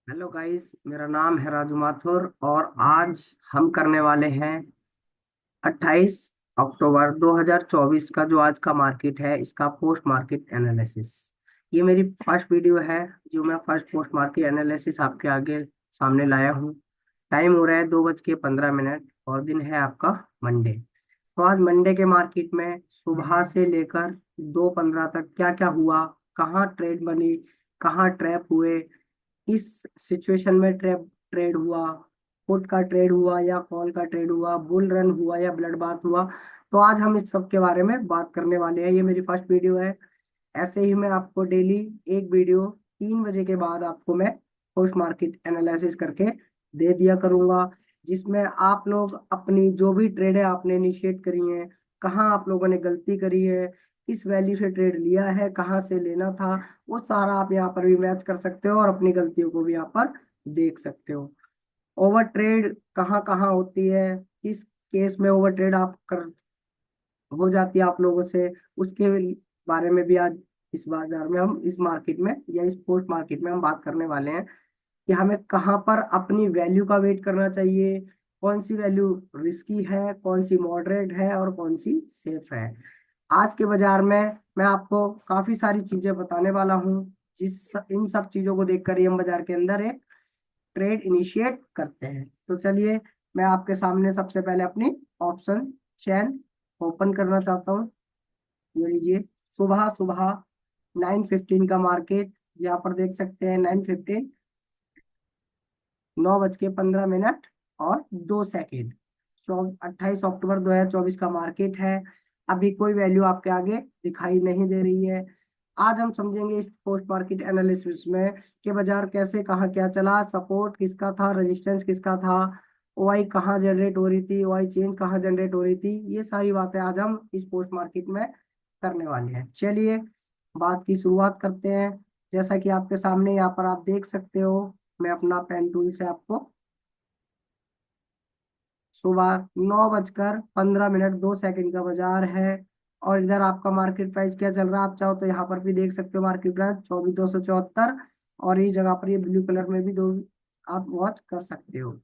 Hello guys, मेरा नाम है राजू माथुर और आज हम करने वाले हैं 28 अक्टूबर 2024 का जो आज का मार्केट है इसका पोस्ट मार्केट एनालिसिस। ये मेरी फर्स्ट वीडियो है जो मैं फर्स्ट पोस्ट मार्केट एनालिसिस आपके आगे सामने लाया हूँ। टाइम हो रहा है 2:15 और दिन है आपका मंडे। तो आज मंडे के मार्केट में सुबह से लेकर 2:15 तक क्या क्या हुआ, कहाँ ट्रेड बनी, कहाँ ट्रैप हुए, इस सिचुएशन में ट्रेप ट्रेड हुआ, पुट का ट्रेड हुआ या कॉल का ट्रेड हुआ, बुल रन हुआ या ब्लड बाथ हुआ। तो आज हम इस सब के बारे में बात करने वाले हैं। ये मेरी फर्स्ट वीडियो है। ऐसे ही मैं आपको डेली एक वीडियो 3 बजे के बाद आपको मैं पोस्ट मार्केट एनालिसिस करके दे दिया करूंगा, जिसमें आप लोग अपनी जो भी ट्रेड है आपने इनिशिएट करी है, कहाँ आप लोगों ने गलती करी है, किस वैल्यू से ट्रेड लिया है, कहाँ से लेना था, वो सारा आप यहाँ पर भी मैच कर सकते हो और अपनी गलतियों को भी यहाँ पर देख सकते हो। ओवर ट्रेड कहाँ कहाँ होती है, किस केस में ओवर ट्रेड आप कर हो जाती है आप लोगों से, उसके बारे में भी आज इस बाजार में हम इस मार्केट में या इस पोस्ट मार्केट में हम बात करने वाले हैं कि हमें कहाँ पर अपनी वैल्यू का वेट करना चाहिए, कौन सी वैल्यू रिस्की है, कौन सी मॉडरेट है और कौन सी सेफ है। आज के बाजार में मैं आपको काफी सारी चीजें बताने वाला हूँ, जिस इन सब चीजों को देखकर ही हम बाजार के अंदर एक ट्रेड इनिशिएट करते हैं। तो चलिए, मैं आपके सामने सबसे पहले अपनी ऑप्शन चेन ओपन करना चाहता हूँ। ये लीजिए, सुबह सुबह 9:15 का मार्केट, यहाँ पर देख सकते हैं 9:15, 9:15 और 2 सेकेंड। 28 अक्टूबर 2024 का मार्केट है। अभी कोई वैल्यू आपके आगे दिखाई नहीं दे रही है। आज हम समझेंगे इस पोस्ट मार्केट एनालिसिस में कि बाजार कैसे, कहाँ क्या चला, सपोर्ट किसका था, रेजिस्टेंस किसका था, ओआई कहाँ जनरेट हो रही थी, ओआई चेंज कहाँ जनरेट हो रही थी। ये सारी बातें आज हम इस पोस्ट मार्केट में करने वाले हैं। चलिए, बात की शुरुआत करते हैं। जैसा कि आपके सामने यहाँ पर आप देख सकते हो, मैं अपना पेन टूल से आपको सुबह 9:15 का बाजार है। और इधर आपका मार्केट प्राइस क्या चल रहा है, आप चाहो तो यहाँ पर भी देख सकते हो, मार्केट प्राइस 24,274। और इस जगह पर ये ब्लू कलर में भी दो आप वॉच कर सकते हो।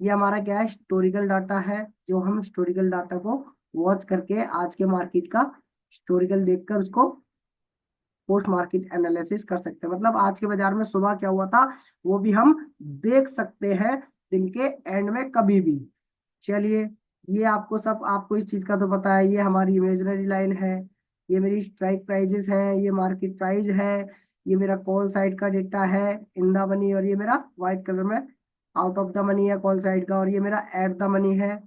ये हमारा क्या है, हिस्टोरिकल डाटा है, जो हम हिस्टोरिकल डाटा को वॉच करके आज के मार्केट का हिस्टोरिकल देखकर उसको पोस्ट मार्केट एनालिसिस कर सकते हैं। मतलब आज के बाजार में सुबह क्या हुआ था वो भी हम देख सकते हैं दिन के एंड में कभी भी। चलिए, ये आपको सब आपको इस चीज का तो पता है, ये हमारी इमेजनरी लाइन है, ये मेरी स्ट्राइक प्राइजेस हैं, ये मार्केट प्राइस है, ये मेरा कॉल साइड का डेटा है इन द मनी, और ये मेरा व्हाइट कलर में आउट ऑफ द मनी है कॉल साइड का, और ये मेरा एट द मनी है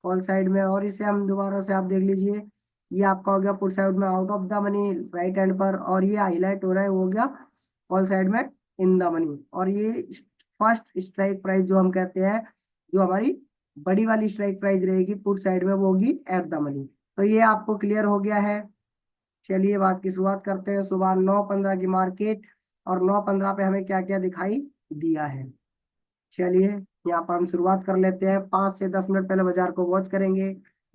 कॉल साइड में। और इसे हम दोबारा से आप देख लीजिए, ये आपका हो गया पुट साइड में out of the money right hand पर, और ये हाईलाइट हो रहा है वो हो गया कॉल साइड में इन द मनी। और ये फर्स्ट स्ट्राइक प्राइस जो हम कहते हैं, जो हमारी बड़ी वाली स्ट्राइक प्राइस रहेगी पुट साइड में, वो होगी एट द मनी। तो ये आपको क्लियर हो गया है। चलिए, बात की शुरुआत करते हैं। सुबह 9:15 की मार्केट, और 9:15 पे हमें क्या क्या दिखाई दिया है। चलिए, यहाँ पर हम शुरुआत कर लेते हैं। 5 से 10 मिनट पहले बाजार को वॉच करेंगे।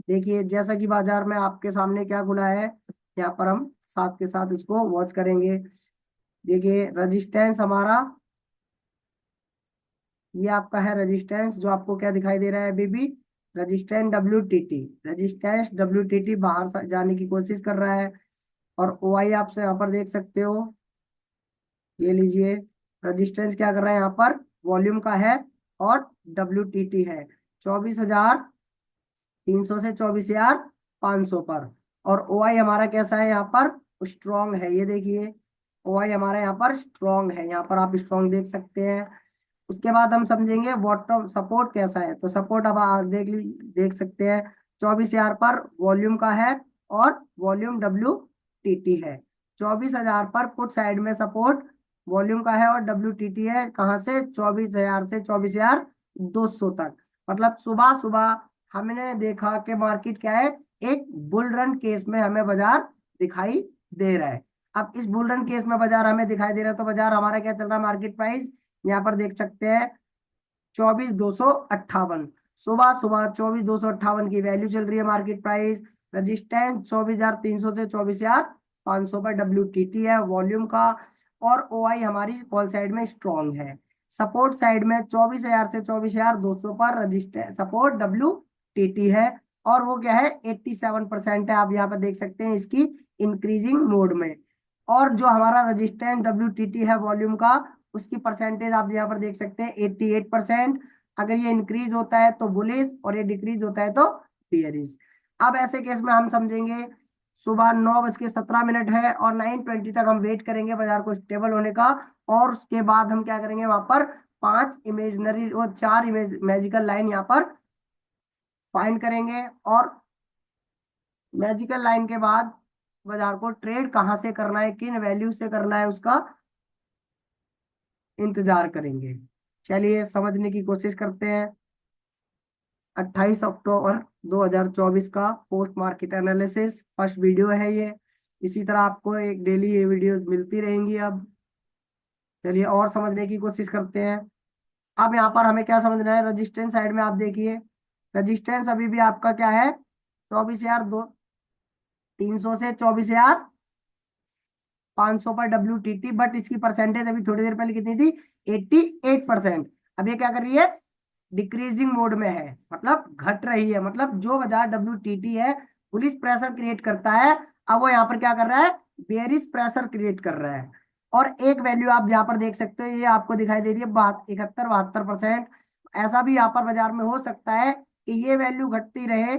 देखिए, जैसा कि बाजार में आपके सामने क्या खुला है, यहाँ पर हम साथ के साथ इसको वॉच करेंगे। देखिए, रेजिस्टेंस हमारा, ये आपका है रेजिस्टेंस, जो आपको क्या दिखाई दे रहा है अभी भी, रेजिस्टेंस डब्ल्यू टी टी बाहर जाने की कोशिश कर रहा है। और ओ आई आप यहाँ पर देख सकते हो, ये लीजिए, रेजिस्टेंस क्या कर रहा है यहाँ पर, वॉल्यूम का है, और डब्ल्यू टी टी है 24,300 से 24,500 पर। और ओ आई हमारा कैसा है यहाँ पर, स्ट्रॉन्ग है। ये देखिए, ओ आई हमारा यहाँ पर स्ट्रॉन्ग है, यहाँ पर आप स्ट्रॉन्ग देख सकते हैं। उसके बाद हम समझेंगे बॉटम सपोर्ट कैसा है। तो सपोर्ट अब आप देख सकते हैं, 24,000 पर वॉल्यूम का है, और वॉल्यूम डब्ल्यू टी टी है। 24,000 पर पुट साइड में सपोर्ट वॉल्यूम का है, और डब्ल्यू टी टी है कहाँ से, 24,000 से 24,200 तक। मतलब सुबह सुबह हमने देखा कि मार्केट क्या है, एक बुल रन केस में हमें बाजार दिखाई दे रहा है। अब इस बुल रन केस में बाजार हमें दिखाई दे रहा है, तो बाजार हमारा क्या चल रहा है, मार्केट प्राइस यहाँ पर देख सकते हैं 24,258। सुबह सुबह 24,258 की वैल्यू चल रही है मार्केट प्राइस। रजिस्टेंस 24,300 से 24,500 पर डब्ल्यू टी टी है वॉल्यूम का, और ओ आई हमारी कॉल साइड में स्ट्रॉन्ग है। सपोर्ट साइड में 24,000 से 24,200 पर रजिस्टर सपोर्ट WTT है, और वो क्या है 87% है। आप यहाँ पर देख सकते हैं इसकी इंक्रीजिंग मोड में। और जो हमारा रजिस्टेंस WTT है वॉल्यूम का, उसकी परसेंटेज आप यहाँ पर देख सकते हैं 88%। अगर ये इंक्रीज होता है तो बुलिश, और ये डिक्रीज होता है तो बियरिश। अब ऐसे केस में हम समझेंगे, सुबह 9:17 है और 9:20 तक हम वेट करेंगे बाजार को स्टेबल होने का, और उसके बाद हम क्या करेंगे, वहां पर 5 इमेजिनरी और 4 मैजिकल लाइन यहाँ पर फाइंड करेंगे, और मैजिकल लाइन के बाद बाजार को ट्रेड कहाँ से करना है, किन वैल्यू से करना है, उसका इंतजार करेंगे। चलिए समझने की कोशिश करते हैं। 28 अक्टूबर 2024 का post market analysis first video है ये। इसी तरह आपको एक डेली ये वीडियोस मिलती रहेंगी। अब चलिए और समझने की कोशिश करते हैं। अब यहाँ पर हमें क्या समझना है, रजिस्टेंस साइड में आप देखिए, रजिस्टेंस अभी भी आपका क्या है, 24,300 से 24,500 पर WTT, बट इसकी परसेंटेज अभी थोड़ी देर पहले कितनी थी, 88%। अब ये क्या कर रही है, डिक्रीजिंग मोड में है, मतलब घट रही है। मतलब जो बाजार WTT है बुलिश प्रेशर क्रिएट करता है, अब वो यहाँ पर क्या कर रहा है, बेरिश प्रेशर क्रिएट कर रहा है। और एक वैल्यू आप यहाँ पर देख सकते हो, ये आपको दिखाई दे रही है 71-72%। ऐसा भी यहाँ पर बाजार में हो सकता है कि ये वैल्यू घटती रहे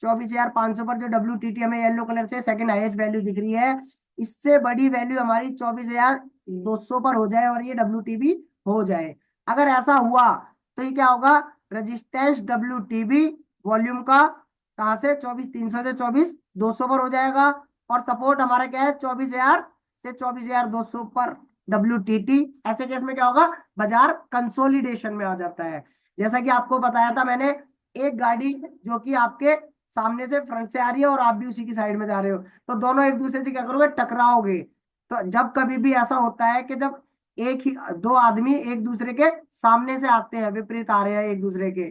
24,500 पर, जो WTT हमें येलो कलर से सेकंड हाईएस्ट वैल्यू दिख रही है, इससे बड़ी वैल्यू हमारी 24,200 पर हो जाए और ये WTB हो जाए। अगर ऐसा हुआ तो ये क्या होगा, रजिस्टेंस WTB वॉल्यूम का कहाँ से 24,300 से 24,200 पर हो जाएगा, और सपोर्ट हमारा क्या है 24,000 से 24,200 पर WTT। ऐसे केस में क्या होगा, बाजार कंसोलिडेशन में आ जाता है। जैसा कि आपको बताया था मैंने, एक गाड़ी जो कि आपके सामने से फ्रंट से आ रही है और आप भी उसी की साइड में जा रहे हो, तो दोनों एक दूसरे से क्या करोगे, टकराओगे। तो जब कभी भी ऐसा होता है कि जब एक ही दो आदमी एक दूसरे के सामने से आते हैं, विपरीत आ रहे हैं एक दूसरे के,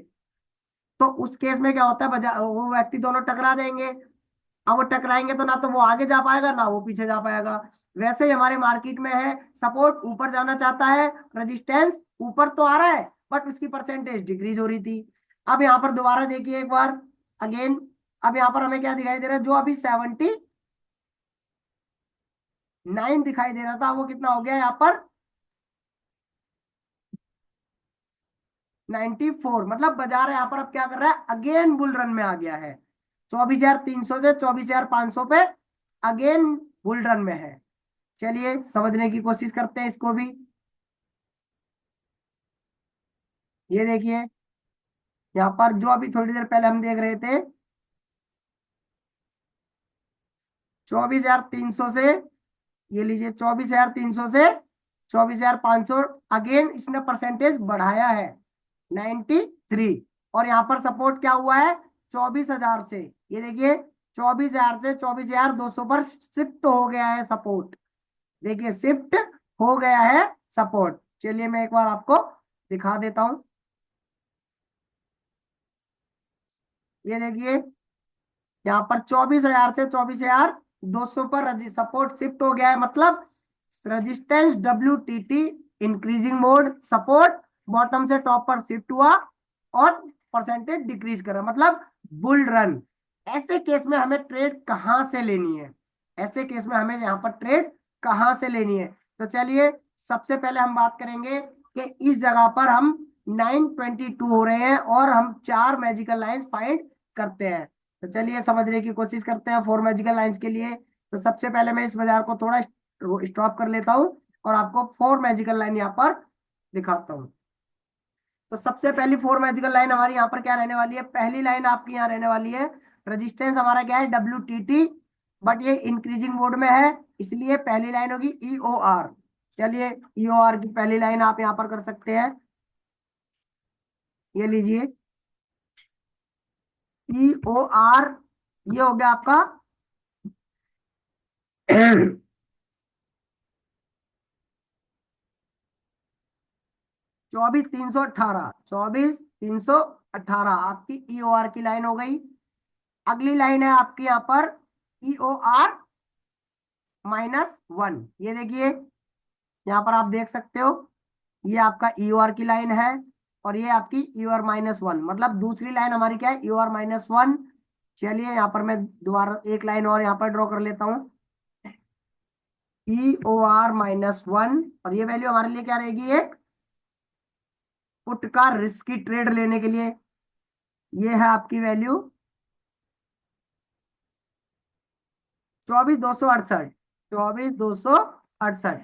तो उस केस में क्या होता है, वो व्यक्ति दोनों टकरा जाएंगे। अब वो टकराएंगे तो ना तो वो आगे जा पाएगा ना वो पीछे जा पाएगा। वैसे ही हमारे मार्केट में है, सपोर्ट ऊपर जाना चाहता है, रेजिस्टेंस ऊपर तो आ रहा है बट उसकी परसेंटेज डिक्रीज हो रही थी। अब यहाँ पर दोबारा देखिए एक बार अगेन, अब यहाँ पर हमें क्या दिखाई दे रहा है, जो अभी 79 दिखाई दे रहा था, वो कितना हो गया यहाँ पर 94। मतलब बाजार यहाँ पर अब क्या कर रहा है, अगेन बुल रन में आ गया है। 24,300 से 24,500 पे अगेन बुल रन में है। चलिए समझने की कोशिश करते हैं इसको भी। ये देखिए यहाँ पर जो अभी थोड़ी देर पहले हम देख रहे थे, 24,300 से, ये लीजिए 24,300 से 24,500, अगेन इसने परसेंटेज बढ़ाया है 93। और यहाँ पर सपोर्ट क्या हुआ है 24,000 से, ये देखिए 24,000 से 24,200 पर शिफ्ट हो गया है सपोर्ट। देखिए शिफ्ट हो गया है सपोर्ट। चलिए मैं एक बार आपको दिखा देता हूं। ये देखिए यहाँ पर 24,000 से 24,200 पर सपोर्ट शिफ्ट हो गया है। मतलब resistance WTT increasing mode, support bottom से टॉप पर शिफ्ट हुआ और परसेंटेज डिक्रीज करा, मतलब बुल रन। ऐसे केस में हमें ट्रेड कहाँ से लेनी है, ऐसे केस में हमें यहाँ पर ट्रेड कहाँ से लेनी है, तो चलिए सबसे पहले हम बात करेंगे कि इस जगह पर हम 922 हो रहे हैं और हम 4 मैजिकल लाइंस फाइंड करते हैं। तो चलिए समझने की कोशिश करते हैं 4 मैजिकल लाइंस के लिए। तो सबसे पहले मैं इस बाजार को थोड़ा स्टॉप कर लेता हूं और आपको 4 मैजिकल लाइन यहाँ पर दिखाता हूँ। तो सबसे पहली 4 मैजिकल लाइन हमारी यहाँ पर क्या रहने वाली है, पहली लाइन आपकी यहाँ रहने वाली है, रेजिस्टेंस हमारा क्या है WTT, बट ये इंक्रीजिंग मोड में है, इसलिए पहली लाइन होगी EOR। चलिए EOR की पहली लाइन आप यहाँ पर कर सकते हैं, ये लीजिए EOR, ये हो गया आपका 24,318, 24,318 आपकी EOR की लाइन हो गई। अगली लाइन है आपकी यहाँ पर EOR -1। ये देखिए यहाँ पर आप देख सकते हो ये आपका EOR की लाइन है, और ये आपकी EOR-1, मतलब दूसरी लाइन हमारी क्या है, EOR-1। चलिए यहाँ पर मैं दोबारा एक लाइन और यहाँ पर ड्रॉ कर लेता हूँ, EOR-1, और ये वैल्यू हमारे लिए क्या रहेगी, एक पुट का रिस्की ट्रेड लेने के लिए। ये है आपकी वैल्यू 24,268, 24,268।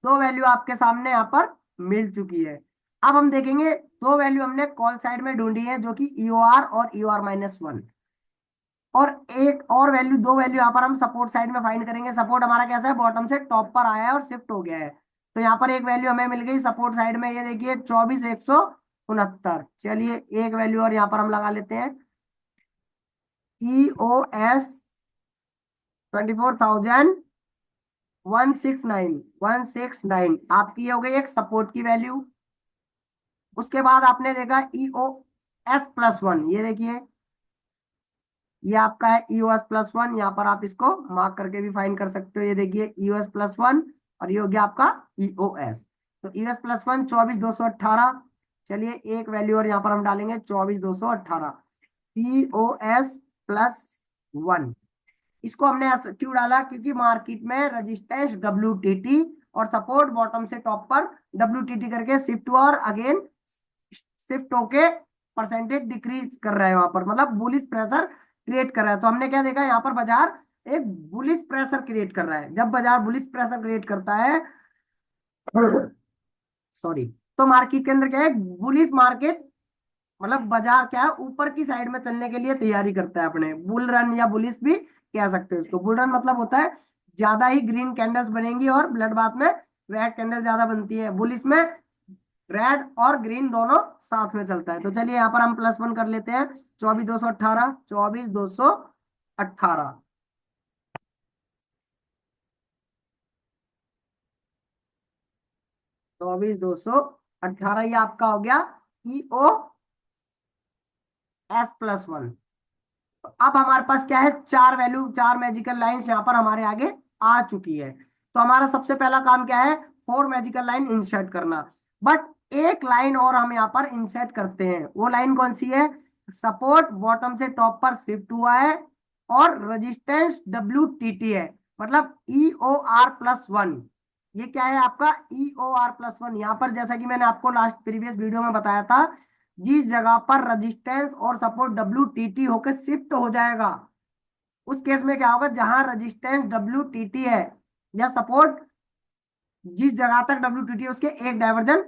दो वैल्यू आपके सामने यहाँ पर मिल चुकी है। अब हम देखेंगे, दो वैल्यू हमने कॉल साइड में ढूंढी है, जो कि EOR और EOR-1, और एक और वैल्यू, दो वैल्यू यहाँ पर हम सपोर्ट साइड में फाइंड करेंगे। सपोर्ट हमारा कैसा है, बॉटम से टॉप पर आया है और शिफ्ट हो गया है। तो यहाँ पर एक वैल्यू हमें मिल गई सपोर्ट साइड में, ये देखिए 24,169। चलिए एक वैल्यू और यहाँ पर हम लगा लेते हैं, EOS 24,169, आपकी ये हो गई एक सपोर्ट की वैल्यू। उसके बाद आपने देखा EOS+1, ये देखिए ये आपका है EOS+1। यहाँ पर आप इसको मार्क करके भी फाइंड कर सकते हो, ये देखिए EOS+1, और ये हो गया आपका EOS। तो EOS+1 24,218। चलिए एक वैल्यू और यहाँ पर हम डालेंगे 24,218, EOS+1। इसको हमने क्यों डाला, क्योंकि मार्केट में रजिस्टेंस WTT और सपोर्ट बॉटम से टॉप पर WTT करके शिफ्ट हुआ, और अगेन शिफ्ट होके परसेंटेज डिक्रीज कर रहा है वहां पर, मतलब बुलिश प्रेशर क्रिएट कर रहा है। तो हमने क्या देखा, यहाँ पर बाजार एक बुलिश प्रेशर क्रिएट कर रहा है। जब बाजार बुलिश प्रेशर क्रिएट करता है, सॉरी, तो मार्केट के अंदर क्या है, बुलिश मार्केट, मतलब बाजार क्या है, ऊपर की साइड में चलने के लिए तैयारी करता है अपने, बुल रन या बुलिश भी कह सकते हैं इसको। बुल रन मतलब होता है ज्यादा ही ग्रीन कैंडल्स बनेंगी और ब्लड बाथ में रेड कैंडल ज्यादा बनती है। बुलिश में रेड और ग्रीन दोनों साथ में चलता है। तो चलिए यहाँ पर हम +1 कर लेते हैं, 24,218, 24,218, 24,218, ये आपका हो गया EOS+1। अब हमारे पास क्या है, चार वैल्यू, चार मैजिकल लाइंस यहाँ पर हमारे आगे आ चुकी है। तो हमारा सबसे पहला काम क्या है, 4 मैजिकल लाइन इंसर्ट करना। बट एक लाइन और हम यहाँ पर इंसर्ट करते हैं, वो लाइन कौन सी है, सपोर्ट बॉटम से टॉप पर शिफ्ट हुआ है और रेजिस्टेंस WTT है, मतलब EOR+1। ये क्या है आपका EOR+1। यहाँ पर जैसा कि मैंने आपको लास्ट प्रीवियस वीडियो में बताया था, जिस जगह पर रजिस्टेंस और सपोर्ट WTT होकर शिफ्ट हो जाएगा, उस केस में क्या होगा, जहां रजिस्टेंस WTT है या सपोर्ट जिस जगह तक WTT है उसके एक डायवर्जन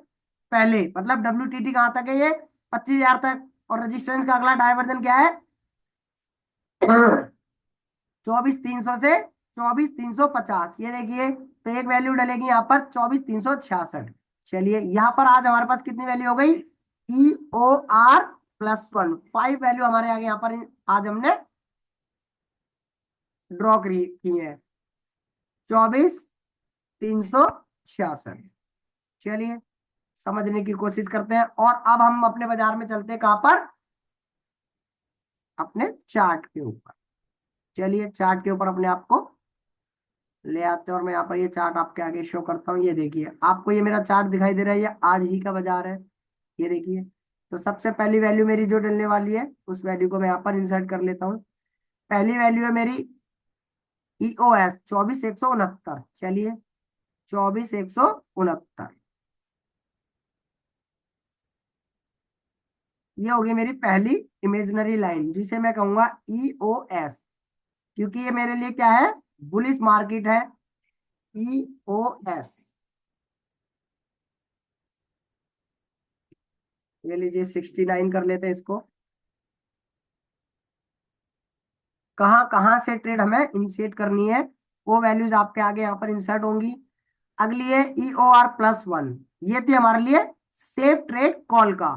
पहले, मतलब WTT कहां तक है, ये 25,000 तक, और रजिस्टेंस का अगला डायवर्जन क्या है 24,300 से 24,350, ये देखिए। तो एक वैल्यू डलेगी यहाँ पर 24,366। चलिए यहाँ पर आज हमारे पास कितनी वैल्यू हो गई, EOR+1, 5 वैल्यू हमारे आगे यहाँ पर आज हमने ड्रॉ की है, 24,366। चलिए समझने की कोशिश करते हैं, और अब हम अपने बाजार में चलते हैं, कहां पर, अपने चार्ट के ऊपर। चलिए चार्ट के ऊपर अपने आप को ले आते हैं, और मैं यहाँ पर ये चार्ट आपके आगे शो करता हूँ। ये देखिए आपको ये मेरा चार्ट दिखाई दे रहा है, ये आज ही का बाजार है, ये देखिए। तो सबसे पहली वैल्यू मेरी जो डलने वाली है, उस वैल्यू को मैं यहाँ पर इंसर्ट कर लेता हूँ। पहली वैल्यू है मेरी EOS 24,169। चलिए 24,169, ये होगी मेरी पहली इमेजिनरी लाइन, जिसे मैं कहूंगा EOS, क्योंकि ये मेरे लिए क्या है, बुलिश मार्केट है, EOS। ये लीजिए 69 कर लेते हैं इसको। कहाँ कहाँ से ट्रेड हमें इंसर्ट करनी है, वो वैल्यूज आपके आगे यहाँ पर इंसर्ट होंगी। अगली है EOR+1, ये थी हमारे लिए सेफ ट्रेड कॉल का।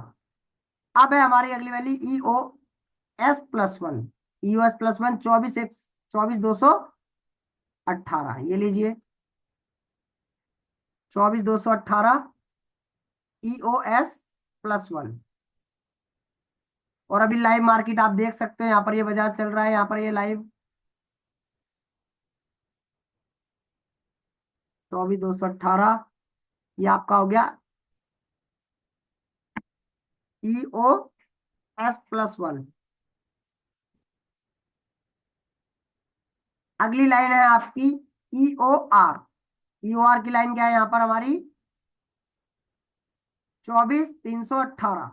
अब है हमारी अगली वैल्यू EOS+1, EOS+1 24,218, ये लीजिए 24,218, EOS+1। और अभी लाइव मार्केट आप देख सकते हैं, यहाँ पर ये बाजार चल रहा है, यहाँ पर ये लाइव 24,218, ये आपका हो गया EOS+1। अगली लाइन है आपकी EOR। EOR की लाइन क्या है यहाँ पर हमारी? 24,318।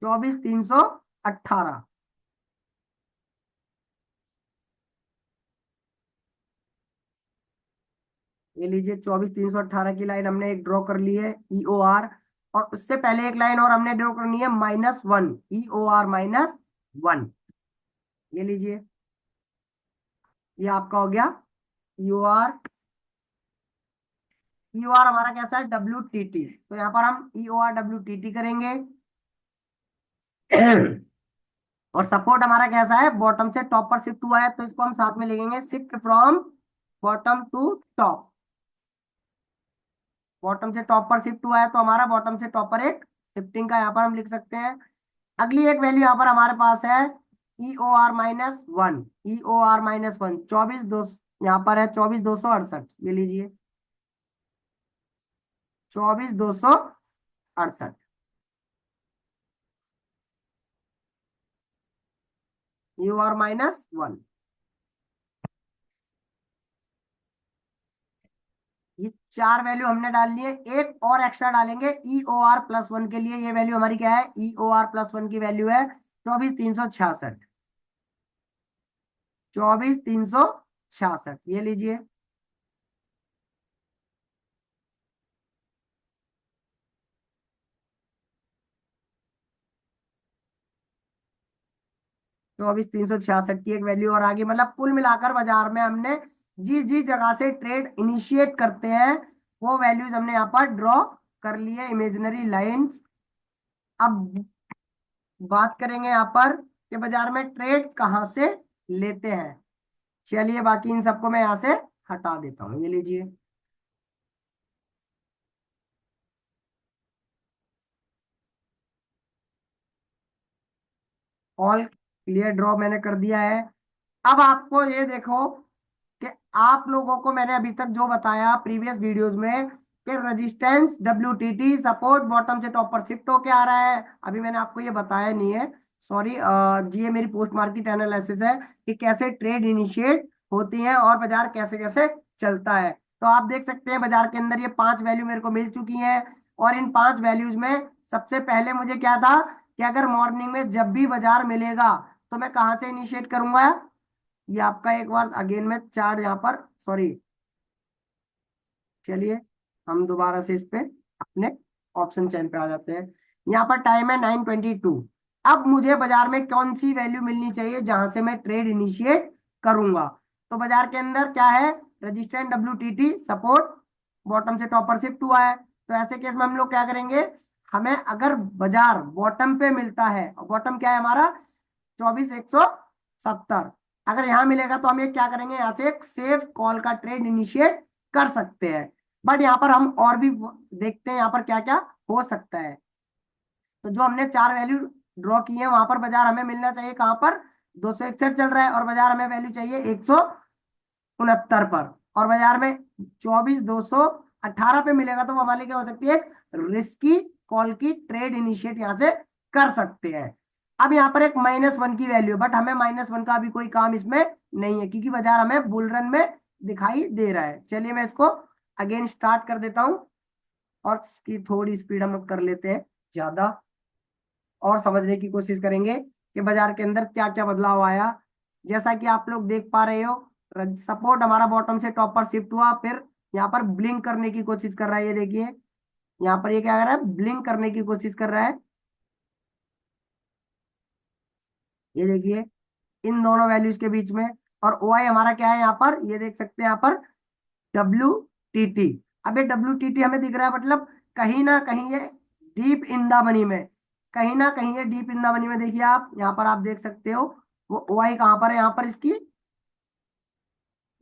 24,318। ये लीजिए 24,318 की लाइन हमने एक ड्रॉ कर ली है EOR। और उससे पहले एक लाइन और हमने ड्रॉ करनी है -1, EOR-1। ये लीजिए, ये आपका हो गया EOR। EOR हमारा कैसा है? WTT। तो यहाँ पर हम EOR WTT करेंगे। और सपोर्ट हमारा कैसा है? बॉटम से टॉप पर शिफ्ट हुआ है, तो इसको हम साथ में लिखेंगे shift from bottom to top. Bottom से टॉप पर शिफ्ट हुआ है तो हमारा बॉटम से टॉप पर एक शिफ्टिंग का यहाँ पर हम लिख सकते हैं। अगली एक वैल्यू यहाँ पर हमारे पास है EOR-1। EOR-1 24 2, यहाँ पर है 24,268। ये लीजिए 24,268। EOR-1। ये चार वैल्यू हमने डाल ली है। एक और एक्स्ट्रा डालेंगे EOR+1 के लिए। ये वैल्यू हमारी क्या है? EOR+1 की वैल्यू है 24,366। 24,366, ये लीजिए। तो अभी 366 की एक वैल्यू और आगे, मतलब कुल मिलाकर बाजार में हमने जिस जिस जगह से ट्रेड इनिशिएट करते हैं वो वैल्यूज हमने यहाँ पर ड्रॉ कर ली है, इमेजिनरी लाइंस। अब बात करेंगे यहाँ पर कि बाजार में ट्रेड कहाँ से लेते हैं। चलिए बाकी इन सबको मैं यहाँ से हटा देता हूँ। ये लीजिए, ऑल क्लियर ड्रॉ मैंने कर दिया है। अब आपको ये देखो कि आप लोगों को मैंने अभी तक जो बताया प्रीवियस वीडियोस में कि रेजिस्टेंस WTT सपोर्ट बॉटम से टॉप पर शिफ्ट होके आ रहा है, अभी मैंने आपको ये बताया नहीं है, सॉरी जी। ये मेरी पोस्ट मार्केट एनालिसिस है कि कैसे ट्रेड इनिशिएट होती है और बाजार कैसे कैसे चलता है। तो आप देख सकते हैं बाजार के अंदर ये पांच वैल्यू मेरे को मिल चुकी हैं। और इन पांच वैल्यूज में सबसे पहले मुझे क्या था कि अगर मॉर्निंग में जब भी बाजार मिलेगा तो मैं कहाँ से इनिशिएट करूंगा? ये आपका एक बार अगेन में चार्ट यहाँ पर, सॉरी, चलिए हम दोबारा से इस पे अपने ऑप्शन चेन पे आ जाते हैं। यहाँ पर टाइम है 9:22। अब मुझे बाजार में कौन सी वैल्यू मिलनी चाहिए जहां से मैं ट्रेड इनिशिएट करूंगा? तो बाजार के अंदर क्या है? रजिस्टेंस WTT सपोर्ट बॉटम से टॉप पर शिफ्ट हुआ है, तो ऐसे केस में हम लोग क्या करेंगे? हमें अगर बाजार बॉटम पे मिलता है, और बॉटम क्या है हमारा? 24,170। अगर यहाँ मिलेगा तो हम ये क्या करेंगे? यहाँ से एक सेफ कॉल का ट्रेड इनिशिएट कर सकते हैं। बट यहाँ पर हम और भी देखते हैं यहाँ पर क्या क्या हो सकता है। तो जो हमने चार वैल्यू ड्रॉ की है वहां पर बाजार हमें मिलना चाहिए कहाँ पर? 261 चल रहा है और बाजार हमें वैल्यू चाहिए 169 पर। और बाजार में 24,218 पे मिलेगा तो वो हमारे लिए क्या हो सकती है? एक रिस्की कॉल की ट्रेड इनिशिएट यहाँ से कर सकते हैं। अब यहाँ पर एक -1 की वैल्यू, बट हमें -1 का भी कोई काम इसमें नहीं है क्योंकि बाजार हमें बुल रन में दिखाई दे रहा है। चलिए मैं इसको अगेन स्टार्ट कर देता हूँ और इसकी थोड़ी स्पीड हम कर लेते हैं ज्यादा, और समझने की कोशिश करेंगे कि बाजार के अंदर क्या क्या बदलाव आया। जैसा कि आप लोग देख पा रहे हो, सपोर्ट हमारा बॉटम से टॉप पर शिफ्ट हुआ, फिर यहाँ पर ब्लिंक करने की कोशिश कर रहा है। ये देखिए यहाँ पर ये क्या कर रहा है? ब्लिंक करने की कोशिश कर रहा है। ये देखिए इन दोनों वैल्यूज के बीच में। और OI हमारा क्या है यहाँ पर? ये देख सकते हैं यहाँ पर WTT। अब ये WTT हमें दिख रहा है, मतलब कहीं ना कहीं ये डीप इन द मनी में, कहीं ना कहीं ये डीप इन द मनी में। देखिए आप यहाँ पर आप देख सकते हो वो OI कहाँ पर है यहाँ पर इसकी।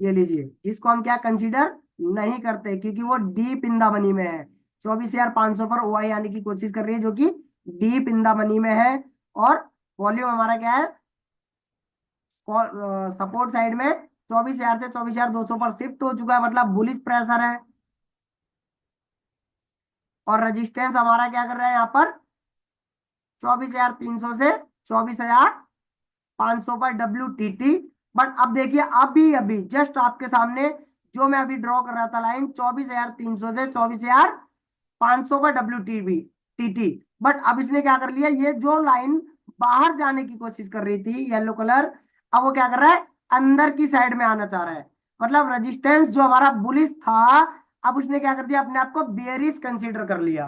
ये लीजिए, इसको हम क्या कंसीडर नहीं करते क्योंकि वो डीप इन द मनी में है। 24,500 पर OI आने की कोशिश कर रही है जो कि डीप इन द मनी में है। और वॉल्यूम हमारा क्या है? सपोर्ट साइड में 24,000 से 24,200 पर शिफ्ट हो चुका है, मतलब बुलिश प्रेशर है। और रेजिस्टेंस हमारा क्या कर रहा है यहाँ पर, 24,300 से 24,500 पर WTT। बट अब देखिए, अभी अभी जस्ट आपके सामने जो मैं अभी ड्रॉ कर रहा था लाइन, 24,300 से 24,500 पर WTT। बट अब इसने क्या कर लिया, ये जो लाइन बाहर जाने की कोशिश कर रही थी येलो कलर, अब वो क्या कर रहा है, अंदर की साइड में आना चाह रहा है। मतलब रेजिस्टेंस जो हमारा बुलिश था, अब उसने क्या कर दिया, अपने आप को बेयरिश कंसीडर कर लिया।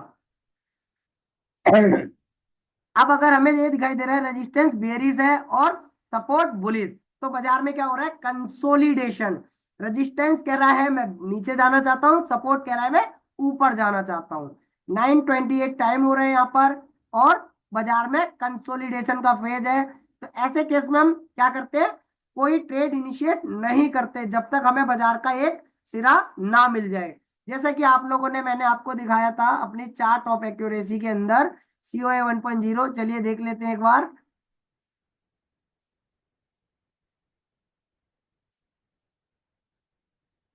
अब अगर हमें ये दिखाई दे रहा है रेजिस्टेंस बेयरिश है और सपोर्ट बुलिश, तो बाजार में क्या हो रहा है, कंसोलिडेशन। रेजिस्टेंस कह रहा है मैं नीचे जाना चाहता हूँ, सपोर्ट कह रहा है मैं ऊपर जाना चाहता हूँ। 9:28 टाइम हो रहे हैं यहाँ पर, और बाजार में कंसोलिडेशन का फेज है। तो ऐसे केस में हम क्या करते हैं, कोई ट्रेड इनिशिएट नहीं करते जब तक हमें बाजार का एक सिरा ना मिल जाए। जैसे कि आप लोगों ने, मैंने आपको दिखाया था अपनी चार्ट ऑफ एक्यूरेसी के अंदर, COA 1.0। चलिए देख लेते हैं एक बार।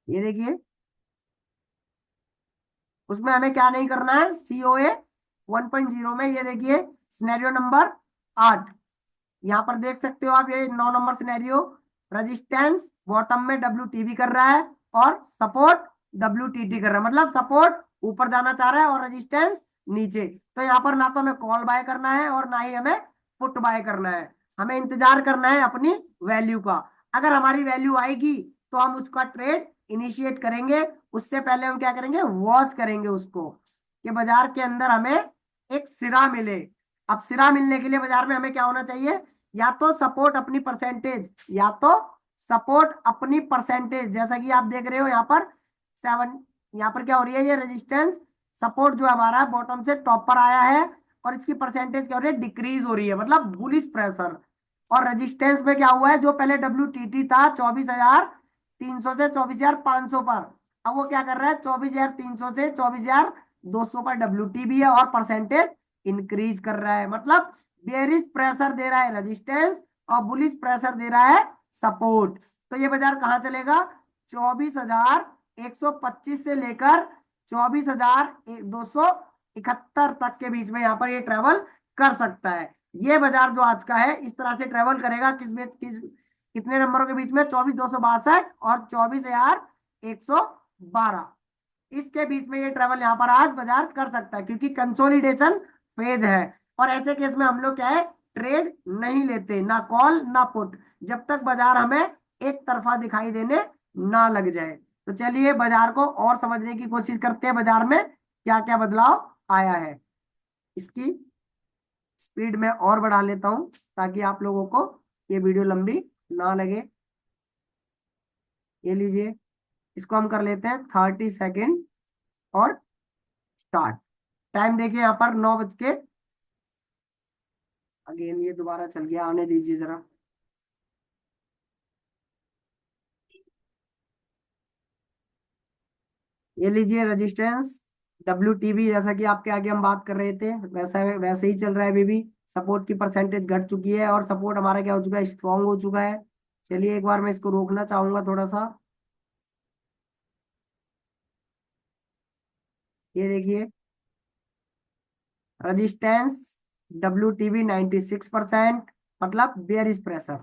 ये देखिए, उसमें हमें क्या नहीं करना है, COA 1.0 में ये देखिए सिनेरियो नंबर 8, यहाँ पर देख सकते हो आप, ये 9 नंबर सिनेरियो। रेजिस्टेंस बॉटम में WTB कर रहा है और सपोर्ट WTT कर रहा है, मतलब सपोर्ट ऊपर जाना चाह रहा है और रेजिस्टेंस नीचे। तो यहाँ पर ना तो हमें कॉल बाय करना है और ना ही हमें पुट बाय करना है, हमें इंतजार करना है अपनी वैल्यू का। अगर हमारी वैल्यू आएगी तो हम उसका ट्रेड इनिशिएट करेंगे, उससे पहले हम क्या करेंगे, वॉच करेंगे उसको, कि बाजार के अंदर हमें एक सिरा मिले। अब सिरा मिलने के लिए बाजार में हमें क्या होना चाहिए, या तो सपोर्ट अपनी परसेंटेज, या तो सपोर्ट अपनी परसेंटेज, जैसा कि आप देख रहे हो यहाँ पर 7, यहाँ पर क्या हो रही है, ये रेजिस्टेंस सपोर्ट जो हमारा बॉटम से टॉप पर आया है, और इसकी परसेंटेज क्या हो रही है, डिक्रीज हो रही है, मतलब बुलिश प्रेशर। और रेजिस्टेंस में क्या हुआ है, जो पहले WTT था 24,300 से 24,500 पर, अब वो क्या कर रहा है, 24,300 से 24,200 पर WTB है, और परसेंटेज इंक्रीज कर रहा है। मतलब बेरिश प्रेशर दे रहा है रेजिस्टेंस, और बुलिश प्रेशर दे रहा है सपोर्ट। तो ये बाजार कहाँ चलेगा, 24,125 से लेकर 24,271 तक के बीच में यहाँ पर ये ट्रेवल कर सकता है। ये बाजार जो आज का है इस तरह से ट्रेवल करेगा, कितने नंबरों के बीच में, 24,262 और 24,112, इसके बीच में ये ट्रेवल यहाँ पर आज बाजार कर सकता है, क्योंकि कंसोलिडेशन फेज है। और ऐसे केस में हम लोग क्या है, ट्रेड नहीं लेते, ना कॉल ना पुट, जब तक बाजार हमें एक तरफा दिखाई देने ना लग जाए। तो चलिए बाजार को और समझने की कोशिश करते हैं, बाजार में क्या क्या बदलाव आया है। इसकी स्पीड में और बढ़ा लेता हूं ताकि आप लोगों को ये वीडियो लंबी ना लगे। ये लीजिए, इसको हम कर लेते हैं 30 सेकेंड, और स्टार्ट। टाइम देखिए यहाँ पर 9 बज के, अगेन ये दोबारा चल गया, आने दीजिए जरा। ये लीजिए रेजिस्टेंस WTB, जैसा कि आपके आगे हम बात कर रहे थे वैसा वैसे ही चल रहा है अभी भी। सपोर्ट की परसेंटेज घट चुकी है और सपोर्ट हमारा क्या हो चुका है, स्ट्रांग हो चुका है। चलिए एक बार मैं इसको रोकना चाहूंगा थोड़ा सा। ये देखिए, रेजिस्टेंस WTB 96%, मतलब बेयरिश प्रेशर।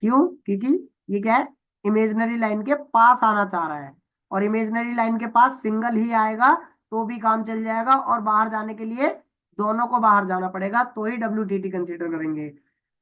क्यों, क्योंकि ये क्या है, इमेजनरी लाइन के पास आना चाह रहा है, और इमेजनरी लाइन के पास सिंगल ही आएगा तो भी काम चल जाएगा, और बाहर जाने के लिए दोनों को बाहर जाना पड़ेगा तो ही WTT कंसीडर करेंगे।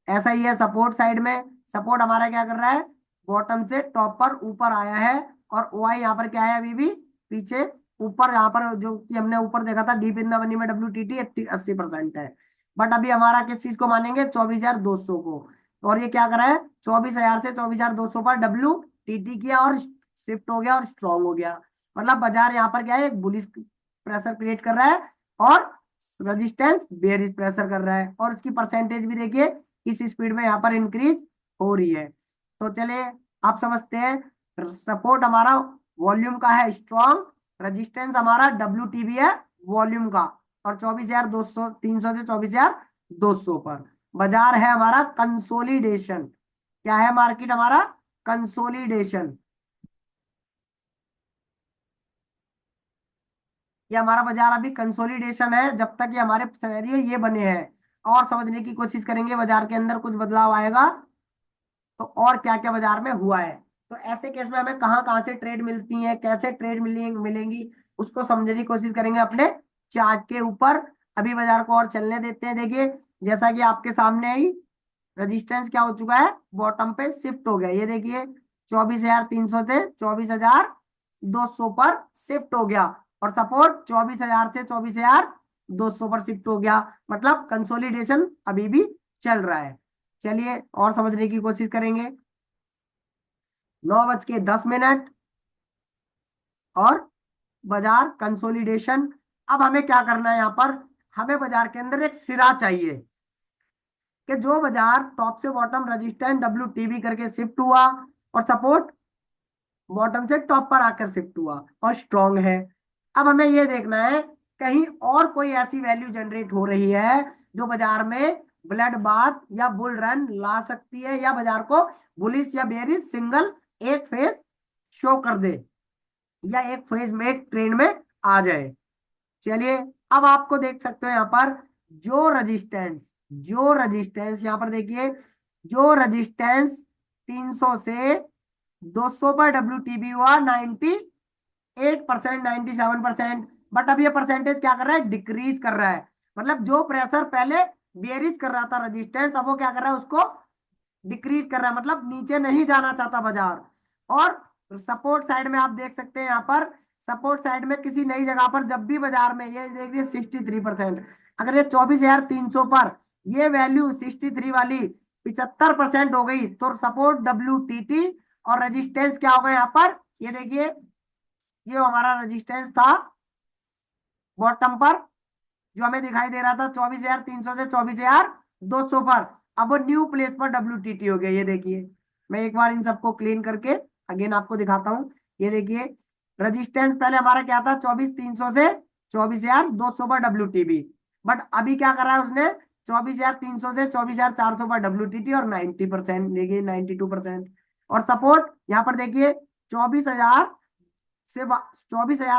ऐसा ही है सपोर्ट साइड में, सपोर्ट हमारा क्या कर रहा है, बॉटम से टॉप पर ऊपर आया है, और OI यहाँ पर क्या है, अभी भी पीछे ऊपर, यहाँ पर जो कि हमने ऊपर देखा था डीप इन द मनी में WTT 80% है। बट अभी हमारा किस चीज को मानेंगे, 24,200 को। और ये क्या करा है, 24,000 से 24,200 पर WTT किया और शिफ्ट हो गया और स्ट्रॉन्ग हो गया। मतलब बाजार यहाँ पर क्या है, एक बुलिश प्रेशर क्रिएट कर रहा है, और रेजिस्टेंस बेयरिश प्रेशर कर रहा है, और उसकी परसेंटेज भी देखिए किस स्पीड में यहाँ पर इंक्रीज हो रही है। तो चलिए आप समझते हैं, सपोर्ट हमारा वॉल्यूम का है स्ट्रॉन्ग, रेजिस्टेंस हमारा WTB है वॉल्यूम का, और 24,200 300 से 24,200 पर बाजार है हमारा कंसोलिडेशन। क्या है मार्केट हमारा, कंसोलिडेशन, ये हमारा बाजार अभी कंसोलिडेशन है। जब तक ये हमारे सिनेरियो ये बने हैं, और समझने की कोशिश करेंगे बाजार के अंदर कुछ बदलाव आएगा तो और क्या क्या बाजार में हुआ है। तो ऐसे केस में हमें कहाँ कहाँ से ट्रेड मिलती है, कैसे ट्रेड मिलेंगी, उसको समझने की कोशिश करेंगे अपने चार्ट के ऊपर। अभी बाजार को और चलने देते हैं। देखिए, जैसा कि आपके सामने ही रेजिस्टेंस क्या हो चुका है, बॉटम पे शिफ्ट हो गया। ये देखिए 24,300 से 24,200 पर शिफ्ट हो गया, और सपोर्ट 24,000 से 24,200 पर शिफ्ट हो गया। मतलब कंसोलिडेशन अभी भी चल रहा है। चलिए और समझने की कोशिश करेंगे। 9:10 और बाजार कंसोलिडेशन। अब हमें क्या करना है यहाँ पर, हमें बाजार के अंदर एक सिरा चाहिए कि जो बाजार टॉप से बॉटम रेजिस्टेंस WTB करके शिफ्ट हुआ, और सपोर्ट बॉटम से टॉप पर आकर शिफ्ट हुआ और स्ट्रांग है। अब हमें ये देखना है कहीं और कोई ऐसी वैल्यू जनरेट हो रही है जो बाजार में ब्लड बाथ या बुल रन ला सकती है, या बाजार को बुलिश या बेरिश सिंगल एक फेज शो कर दे, या एक फेज में एक ट्रेंड में आ जाए। चलिए, अब आपको देख सकते हो यहाँ पर जो रजिस्टेंस यहाँ पर देखिए, जो रजिस्टेंस 300 से 200 पर WTB हुआ 98%, 97%। बट अब ये परसेंटेज क्या कर रहा है, डिक्रीज कर रहा है। मतलब जो प्रेशर पहले बेरिश कर रहा था रजिस्टेंस, अब वो क्या कर रहा है, उसको डिक्रीज कर रहा है। मतलब नीचे नहीं जाना चाहता बाजार। और सपोर्ट साइड में आप देख सकते हैं यहाँ पर, सपोर्ट साइड में किसी नई जगह पर जब भी बाजार में ये देखिए 63%, अगर ये 24,300 पर ये वैल्यू 63 वाली 75% हो गई तो सपोर्ट WTT और रेजिस्टेंस क्या होगा यहाँ पर, ये देखिए ये हमारा रेजिस्टेंस था बॉटम पर जो हमें दिखाई दे रहा था 24,300 से 24,200 पर, अब वो न्यू प्लेस पर WTT हो गया। ये देखिए, मैं एक बार इन सबको क्लीन करके अगेन आपको दिखाता हूँ। ये देखिए, रेजिस्टेंस पहले हमारा क्या था, 24,300 से 24,200 पर WTB। बट अभी क्या कर रहा है उसने, 24,300 से 24,400 पर WTT और 90%, देखिए 92%। और सपोर्ट यहाँ पर देखिए 24,000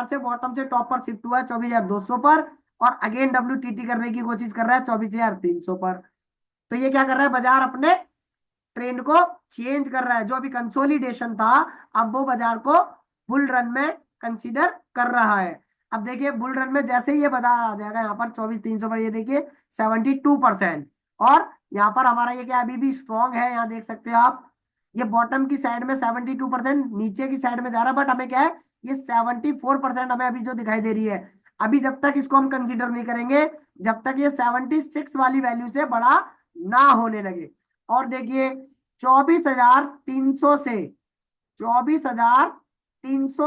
से बॉटम से टॉप पर शिफ्ट हुआ है 24,200 पर, और अगेन WTT करने की कोशिश कर रहा है 24,300 पर। तो ये क्या कर रहा है, बाजार अपने ट्रेंड को चेंज कर रहा है। जो अभी कंसोलिडेशन था, अब वो बाजार को बुल रन में कंसीडर कर रहा है। अब देखिए बुल रन में जैसे ही ये बाजार आ जाएगा यहाँ पर 24,300 पर, ये देखिए 72%। और यहाँ पर हमारा ये क्या अभी भी स्ट्रॉन्ग है, यहाँ देख सकते हो आप, ये बॉटम की साइड में 72%, नीचे की साइड में जा रहा है। बट हमें क्या है, ये 74% हमें अभी जो दिखाई दे रही है। अभी जब तक इसको हम कंसीडर नहीं करेंगे जब तक ये 76 वाली वैल्यू से बड़ा ना होने लगे। और देखिए 24,300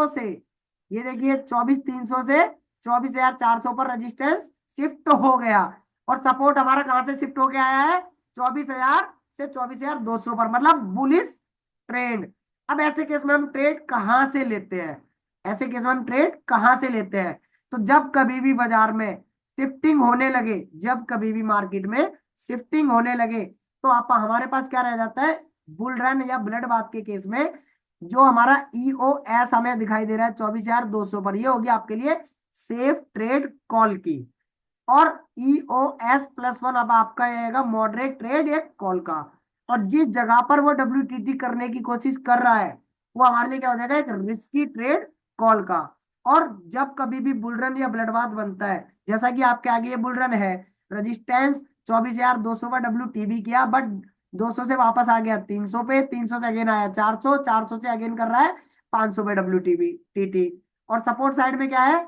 से ये देखिए 24,300 से 24,400 पर रेजिस्टेंस शिफ्ट हो गया, और सपोर्ट हमारा कहां से शिफ्ट हो के आया है, 24,000 से 24,200 पर, मतलब बुलिश ट्रेंड। अब ऐसे केस में हम ट्रेड कहां से लेते हैं, ऐसे केस में हम ट्रेड कहां से लेते हैं, तो जब कभी भी बाजार में शिफ्टिंग होने लगे, जब कभी भी मार्केट में शिफ्टिंग होने लगे, तो आप हमारे पास क्या रह जाता है, बुल रन या ब्लड बाथ के केस में जो हमारा EOS हमें दिखाई दे रहा है 24,200 पर, ये होगी आपके लिए सेफ ट्रेड कॉल की। और EOS+1 अब आपका आएगा मॉडरेट ट्रेड एक कॉल का। और जिस जगह पर वो WTT करने की कोशिश कर रहा है वो हमारे लिए क्या हो जाएगा, एक रिस्की ट्रेड कॉल का। और जब कभी भी बुलरन या ब्लड बाथ बनता है, जैसा कि आपके आगे ये बुलरन है, रेजिस्टेंस 24,200 पर WTB किया, बट 200 से वापस आ गया 300 पे, 300 से अगेन आया 400, 400 से अगेन कर रहा है 500 पे WTT। और सपोर्ट साइड में क्या है,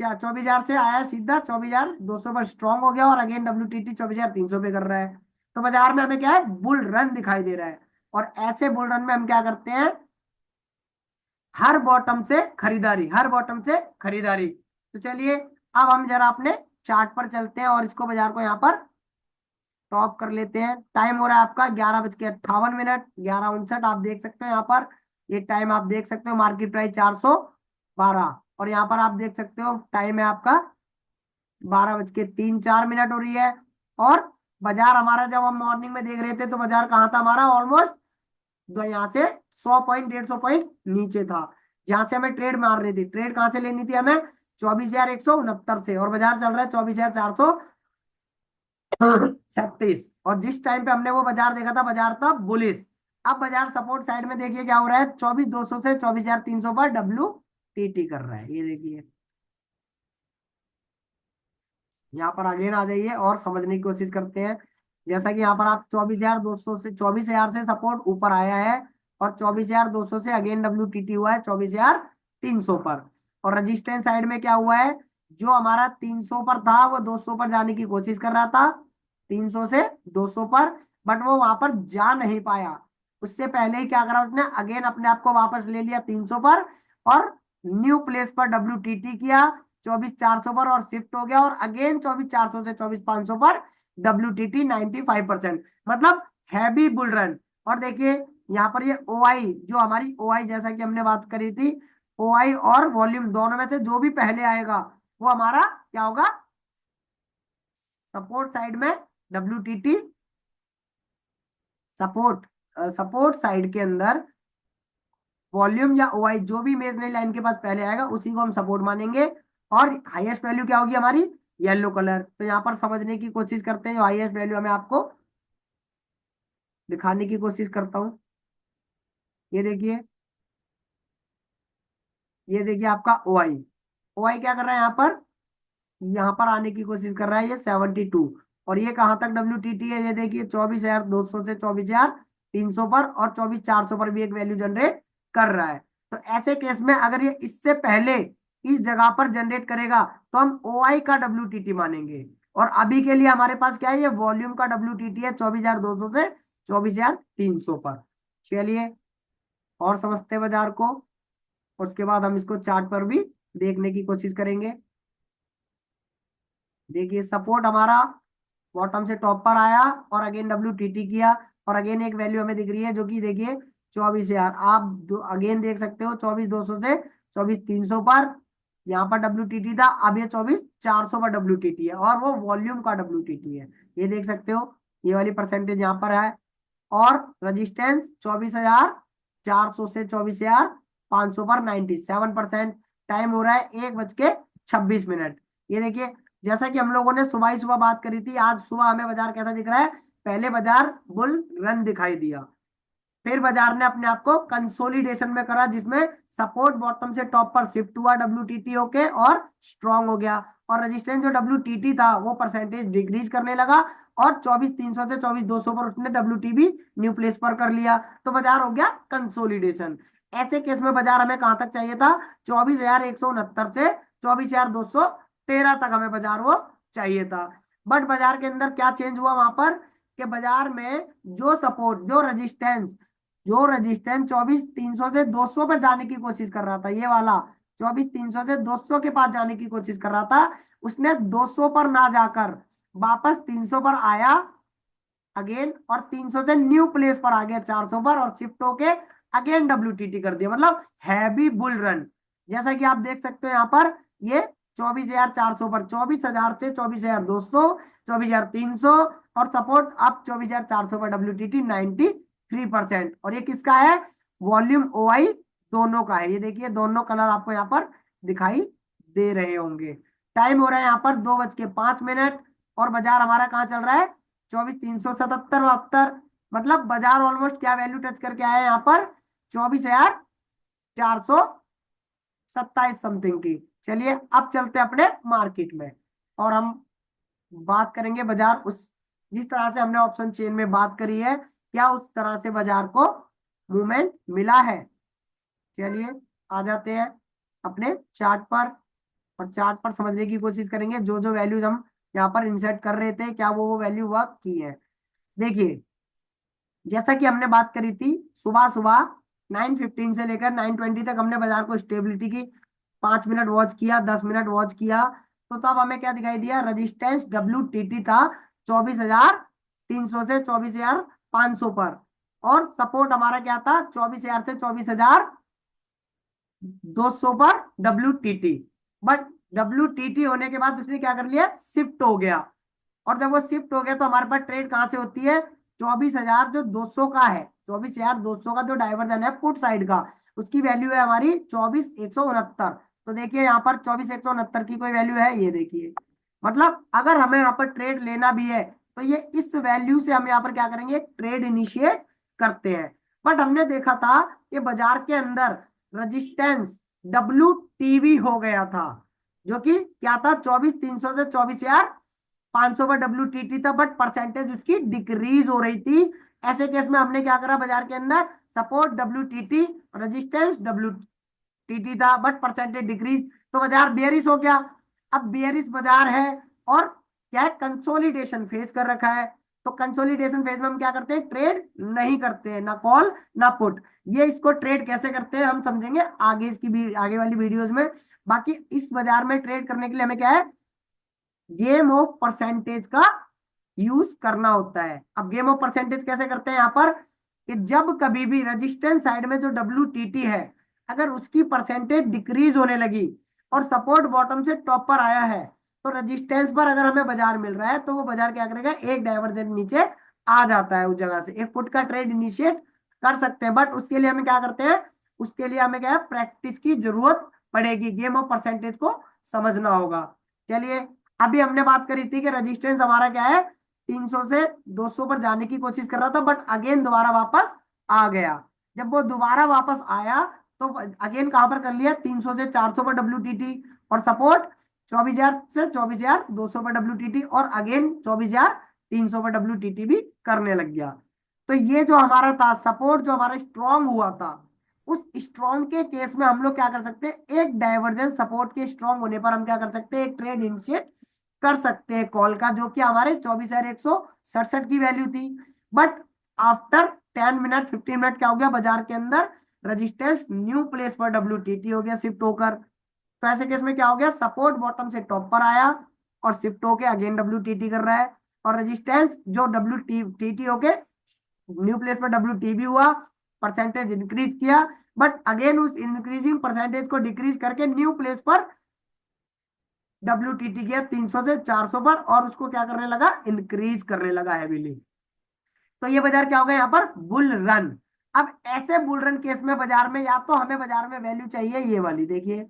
24,000 से आया सीधा 24,200 पर स्ट्रॉन्ग हो गया, और अगेन WTT 24,300 पे कर रहा है। तो बाजार में हमें क्या है, बुल रन दिखाई दे रहा है। और ऐसे बुल रन में हम क्या करते हैं, हर बॉटम से खरीदारी, हर बॉटम से खरीदारी। तो चलिए अब हम जरा अपने चार्ट पर चलते हैं और इसको बाजार को यहाँ पर टॉप कर लेते हैं। टाइम हो रहा है आपका 11:58, 11:59 आप देख सकते हो यहाँ पर। ये टाइम आप देख सकते हो, मार्केट प्राइस 412, और यहाँ पर आप देख सकते हो टाइम है आपका 12:03-4 हो रही है। और बाजार हमारा जब हम मॉर्निंग में देख रहे थे तो बाजार कहाँ था हमारा, ऑलमोस्ट यहाँ से 100 पॉइंट 150 पॉइंट नीचे था, जहां से हमें ट्रेड मारनी थी। ट्रेड कहाँ से लेनी थी हमें? 24,169 से, और बाजार चल रहा है 24,436। और जिस टाइम पे हमने वो बाजार देखा था, बाजार था बुलिश। अब बाजार सपोर्ट साइड में देखिए क्या हो रहा है, 24,200 से 24,300 पर WTT कर रहा है, ये देखिए। यहाँ पर अगेन आ जाइए और समझने की कोशिश करते हैं। जैसा कि यहाँ पर आप 24,200 से 24,000 से सपोर्ट ऊपर आया है, और 24,200 से अगेन WTT हुआ है 24,300 पर। और रजिस्टेंस साइड में क्या हुआ है, जो हमारा 300 पर था वो 200 पर जाने की कोशिश कर रहा था, 300 से 200 पर, बट वो वहां पर जा नहीं पाया। उससे पहले ही क्या करा उसने, अगेन अपने आप को वापस ले लिया 300 पर, और न्यू प्लेस पर WTT किया 24,400 पर, और शिफ्ट हो गया, और अगेन 24,400 से 24,500 पर WTT 95%, मतलब हैवी बुल रन। और देखिए यहाँ पर ये OI, जो हमारी OI जैसा कि हमने बात करी थी, OI और वॉल्यूम दोनों में से जो भी पहले आएगा वो हमारा क्या होगा, सपोर्ट साइड में WTT, सपोर्ट सपोर्ट साइड के अंदर वॉल्यूम या OI जो भी इमेजनरी लाइन के पास पहले आएगा उसी को हम सपोर्ट मानेंगे। और हाईएस्ट वैल्यू क्या होगी हमारी, येलो कलर। तो यहाँ पर समझने की कोशिश करते हैं, जो हाईएस्ट वैल्यू मैं आपको दिखाने की कोशिश करता हूँ। ये देखिए, ये देखिए आपका OI। OI क्या कर रहा है यहाँ पर, यहाँ पर आने की कोशिश कर रहा है, ये 72। और ये कहाँ तक WTT है, ये देखिए 24,200 से 24,300 पर, और 24,400 पर भी एक वैल्यू जनरेट कर रहा है। तो ऐसे केस में अगर ये इससे पहले इस जगह पर जनरेट करेगा तो हम OI का WTT मानेंगे। और अभी के लिए हमारे पास क्या है, ये वॉल्यूम का WTT है 24,200 से 24,300 पर। चलिए और समझते हैं बाजार को, उसके बाद हम इसको चार्ट पर भी देखने की कोशिश करेंगे। देखिए सपोर्ट हमारा बॉटम से टॉप पर आया, और अगेन WTT किया, और अगेन एक वैल्यू हमें दिख रही है जो कि देखिए 24,000। आप अगेन देख सकते हो 24,200 से 24,300 पर यहाँ पर WTT था, अब ये 24,400 पर WTT है, और वो वॉल्यूम का WTT है, ये देख सकते हो, ये वाली परसेंटेज यहाँ पर है। और रजिस्टेंस 24,400 से 24,500 पर 97%। टाइम हो रहा है 1:26। ये देखिए, जैसा कि हम लोगों ने सुबह ही सुबह बात करी थी, आज सुबह हमें बाजार कैसा दिख रहा है, पहले बाजार बुल रन दिखाई दिया, फिर बाजार ने अपने आप को कंसोलिडेशन में करा, जिसमें सपोर्ट बॉटम से टॉप पर शिफ्ट हुआ WTT होके, और स्ट्रांग हो गया। और रेजिस्टेंस जो WTT था वो परसेंटेज डिक्रीज करने लगा, और 24,300 से 24,200 पर उसने WTB न्यू प्लेस पर कर लिया, तो बाजार हो गया कंसोलिडेशन। ऐसे केस में बाजार हमें कहां तक चाहिए था, 24,169 से 24,213 तक हमें बाजार वो चाहिए था। बट बाजार के अंदर क्या चेंज हुआ वहां पर, कि बाजार में जो सपोर्ट, जो रजिस्टेंस 24,300 से 200 पर जाने की कोशिश कर रहा था, ये वाला 24,300 से 200 के पास जाने की कोशिश कर रहा था, उसने 200 पर ना जाकर वापस 300 पर आया अगेन, और 300 से न्यू प्लेस पर आ गया 400 पर, और शिफ्ट होके अगेन WTT कर दिया, मतलब हैवी बुल रन। जैसा कि आप देख सकते हो यहाँ पर, ये 24,400 पर, 24,000 से 24,200, 24,300, और सपोर्ट अब 24,400 पर WTT 93%। और ये किसका है, वॉल्यूम OI दोनों का है, ये देखिए दोनों कलर आपको यहाँ पर दिखाई दे रहे होंगे। टाइम हो रहा है यहाँ पर 2:05, और बाजार हमारा कहाँ चल रहा है, 24,377 72, मतलब बाजार ऑलमोस्ट क्या वैल्यू टच करके आया है यहाँ पर, 24,427 समथिंग की। चलिए अब चलते हैं अपने मार्केट में, और हम बात करेंगे बाजार उस, जिस तरह से हमने ऑप्शन चेन में बात करी है, क्या उस तरह से बाजार को मूवमेंट मिला है। चलिए आ जाते हैं अपने चार्ट पर, और चार्ट पर समझने की कोशिश करेंगे जो जो वैल्यूज हम यहाँ पर इंसर्ट कर रहे थे, क्या वो वैल्यू वर्क की है। देखिए जैसा कि हमने बात करी थी, सुबह सुबह 9:15 से लेकर 9:20 तक हमने बाजार को स्टेबिलिटी की, 5 मिनट वॉच किया, 10 मिनट वॉच किया, तो तब हमें क्या दिखाई दिया, रजिस्टेंस WTT था 24,300 से 24,500 पर, और सपोर्ट हमारा क्या था, 24,000 से 24,200 पर WTT। बट WTT होने के बाद उसने क्या कर लिया, शिफ्ट हो गया, और जब वो शिफ्ट हो गया तो हमारे पास ट्रेड कहां से होती है, 24,000 जो 200 का है, 24,200 का जो डाइवर्जन है पुट साइड का, उसकी वैल्यू है हमारी 24,169। तो देखिए यहाँ पर 24,169 की कोई वैल्यू है, ये देखिए। मतलब अगर हमें यहाँ पर ट्रेड लेना भी है तो ये इस वैल्यू से हम यहाँ पर क्या करेंगे, ट्रेड इनिशिएट करते हैं। बट हमने देखा था कि बाजार के अंदर रजिस्टेंस WTB हो गया था, जो कि क्या था, 24,300 से 24,500 पर WTT था, बट परसेंटेज उसकी डिक्रीज हो रही थी। ऐसे केस में हमने क्या करा, बाजार के अंदर सपोर्ट WTT, रेजिस्टेंस WTT था, बट परसेंटेज डिक्रीज, तो बाजार बेयरिश हो गया। अब बेयरिश बाजार है और क्या है, कंसोलिडेशन फेज कर रखा है। तो कंसोलिडेशन फेज में हम क्या करते हैं, ट्रेड नहीं करते हैं, ना कॉल ना पुट। ये इसको ट्रेड कैसे करते हैं हम समझेंगे आगे, इसकी भी आगे वाली वीडियोस में। बाकी इस बाजार में ट्रेड करने के लिए हमें क्या है, गेम ऑफ परसेंटेज का यूज करना होता है। अब गेम ऑफ परसेंटेज कैसे करते हैं यहाँ पर, कि जब कभी भी रेजिस्टेंस साइड में जो WTT है, अगर उसकी परसेंटेज डिक्रीज होने लगी और सपोर्ट बॉटम से टॉप पर आया है, तो रेजिस्टेंस पर अगर हमें बाजार मिल रहा है तो वो बाजार क्या करेगा, एक डाइवर्जन नीचे आ जाता है, उस जगह से एक फुट का ट्रेड इनिशिएट कर सकते हैं। बट उसके लिए हमें क्या करते हैं, उसके लिए हमें क्या है, प्रैक्टिस की जरूरत पड़ेगी, गेम ऑफ परसेंटेज को समझना होगा। चलिए, अभी हमने बात करी थी कि रेजिस्टेंस हमारा क्या है, 300 से 200 पर जाने की कोशिश कर रहा था, बट अगेन दोबारा वापस आ गया। जब वो दोबारा वापस आया तो अगेन कहां पर कर लिया, 300 से 400 पर WTT, और सपोर्ट 24,000 से 24,200 पर WTT, और अगेन 24,300 पर WTT भी करने लग गया। तो ये जो हमारा था सपोर्ट, जो हमारा स्ट्रॉन्ग हुआ था, उस स्ट्रॉन्ग के केस में हम लोग क्या कर सकते हैं, एक डाइवर्जन सपोर्ट के स्ट्रॉन्ग होने पर हम क्या कर सकते हैं, एक ट्रेड इनिशिएट कर सकते हैं कॉल का, जो कि हमारे 24,167 की वैल्यू थी। बट आफ्टर 10 मिनट 15 मिनट क्या हो गया, बाजार के अंदर रजिस्टेंस न्यू प्लेस पर WTT हो गया शिफ्ट होकर। तो ऐसे केस में क्या हो गया, सपोर्ट बॉटम से टॉप पर आया और शिफ्ट होके अगेन WTT कर रहा है, और रेजिस्टेंस जो WTT होके न्यू प्लेस पर WTB हुआ, परसेंटेज इंक्रीज किया, बट अगेन उस इंक्रीजिंग परसेंटेज को डिक्रीज करके न्यू प्लेस पर WTT किया 300 से 400 पर, और उसको क्या करने लगा, इंक्रीज करने लगा हैवीली। तो ये बाजार क्या हो गया यहाँ पर, बुल रन। अब ऐसे बुल रन केस में बाजार में या तो हमें बाजार में वैल्यू चाहिए ये वाली, देखिए,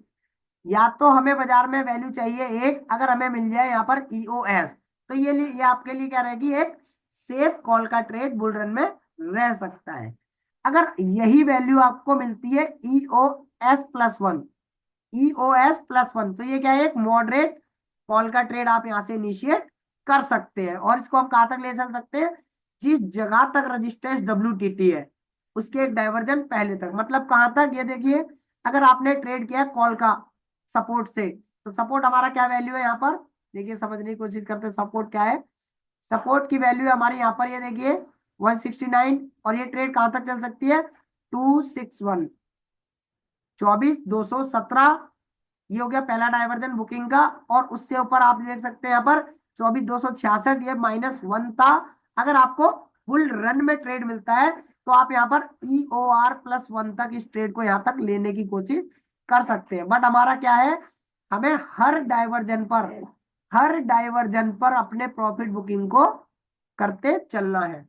या तो हमें बाजार में वैल्यू चाहिए एक, अगर हमें मिल जाए यहाँ पर EOS, तो ये आपके लिए क्या रहेगी, एक सेफ कॉल का ट्रेड बुल रन में रह सकता है। अगर यही वैल्यू आपको मिलती है EOS+1, EOS+1, तो ये क्या है, एक मॉडरेट कॉल का ट्रेड आप यहां से इनिशिएट कर सकते हैं। और इसको हम कहां तक ले चल सकते हैं, जिस जगह तक रजिस्टेंस WTT है उसके एक डाइवर्जन पहले तक, मतलब कहां तक, ये देखिए, अगर आपने ट्रेड किया कॉल का सपोर्ट से, तो सपोर्ट हमारा क्या वैल्यू है यहाँ पर, देखिए समझने की कोशिश करते हैं सपोर्ट क्या है। सपोर्ट की वैल्यू है हमारी यहाँ पर, ये देखिए 169, और ये ट्रेड कहां तक चल सकती है, 261, 24,217, ये हो गया पहला डाइवर्जन बुकिंग का। और उससे ऊपर आप देख सकते हैं यहाँ पर 24,266, ये -1 था। अगर आपको फुल रन में ट्रेड मिलता है तो आप यहाँ पर EOR+1 तक इस ट्रेड को यहाँ तक लेने की कोशिश कर सकते हैं। बट हमारा क्या है, हमें हर डाइवर्जन पर अपने प्रॉफिट बुकिंग को करते चलना है।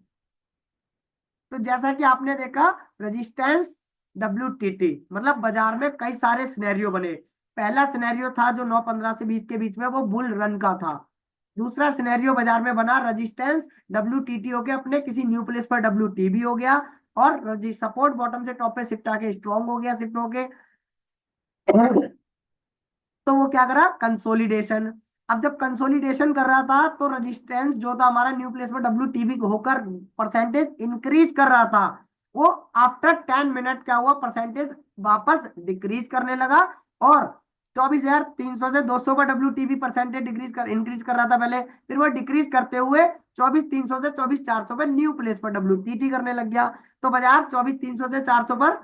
तो जैसा कि आपने देखा, रेजिस्टेंस WTT, मतलब बाजार में कई सारे सिनेरियो बने। पहला सिनेरियो था जो 9:15 से 20 के बीच में, वो बुल रन का था। दूसरा सिनेरियो बाजार में बना, रेजिस्टेंस WTT हो गया अपने किसी न्यू प्लेस पर WTB हो गया, और सपोर्ट बॉटम से टॉप पे शिफ्ट आके स्ट्रॉन्ग हो गया, शिफ्ट हो गए, तो वो क्या करा, कंसोलिडेशन। अब जब कंसोलिडेशन कर रहा था तो रेजिस्टेंस जो था हमारा न्यू प्लेस पर WTB होकर परसेंटेज इंक्रीज कर रहा था, वो आफ्टर 10 मिनट क्या हुआ, परसेंटेज वापस डिक्रीज करने लगा, और 24,300 से 200 पर WTB परसेंटेज इंक्रीज कर रहा था पहले, फिर वो डिक्रीज करते हुए 24,300 से 24,400 पर न्यू प्लेस पर WTT करने लग गया। तो बाजार 24,300 से 400 पर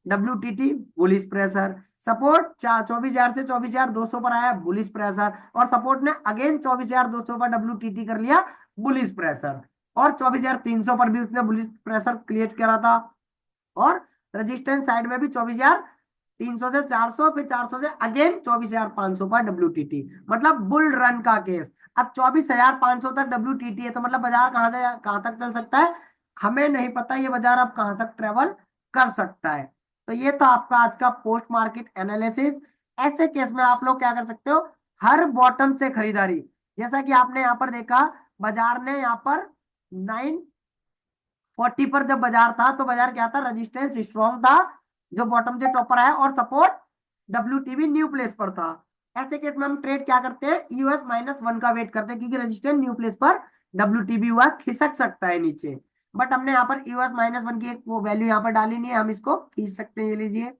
WTT बुलिश प्रेशर, सपोर्ट 24,000 से 24,200 पर आया बुलिश प्रेशर, और सपोर्ट ने अगेन 24,200 पर WTT कर लिया बुलिश प्रेशर, और 24,300 पर भी उसने बुलिश प्रेशर क्रिएट करा था, और रेजिस्टेंस साइड में भी 24,300 से 400, फिर 400 से अगेन 24,500 पर WTT, मतलब बुल रन का केस। अब 24,500 तक WTT है, तो मतलब बाजार कहां से कहां तक चल सकता है, हमें नहीं पता ये बाजार अब कहाँ तक ट्रेवल कर सकता है। तो ये था आपका आज का पोस्ट मार्केट एनालिसिस। ऐसे केस में आप लोग क्या कर सकते हो, हर बॉटम से खरीदारी, जैसा कि आपने यहाँ पर देखा, बाजार ने यहाँ पर 940 पर जब बाजार था तो बाजार क्या था, रजिस्टेंस स्ट्रॉन्ग था जो बॉटम से टॉपर है, और सपोर्ट WTB न्यू प्लेस पर था। ऐसे केस में हम ट्रेड क्या करते हैं, US-1 का वेट करते हैं, क्योंकि रजिस्टेंस न्यू प्लेस पर WTB हुआ खिसक सकता है नीचे। बट हमने यहाँ पर US-1 की एक वो वैल्यू यहाँ पर डाली नहीं है, हम इसको खींच सकते हैं। ये लीजिए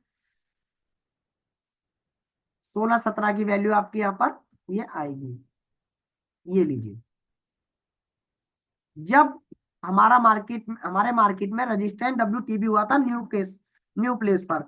16-17 की वैल्यू आपकी यहाँ पर ये आएगी। ये लीजिए, जब हमारे मार्केट में रजिस्टेंस WTB हुआ था न्यू प्लेस पर,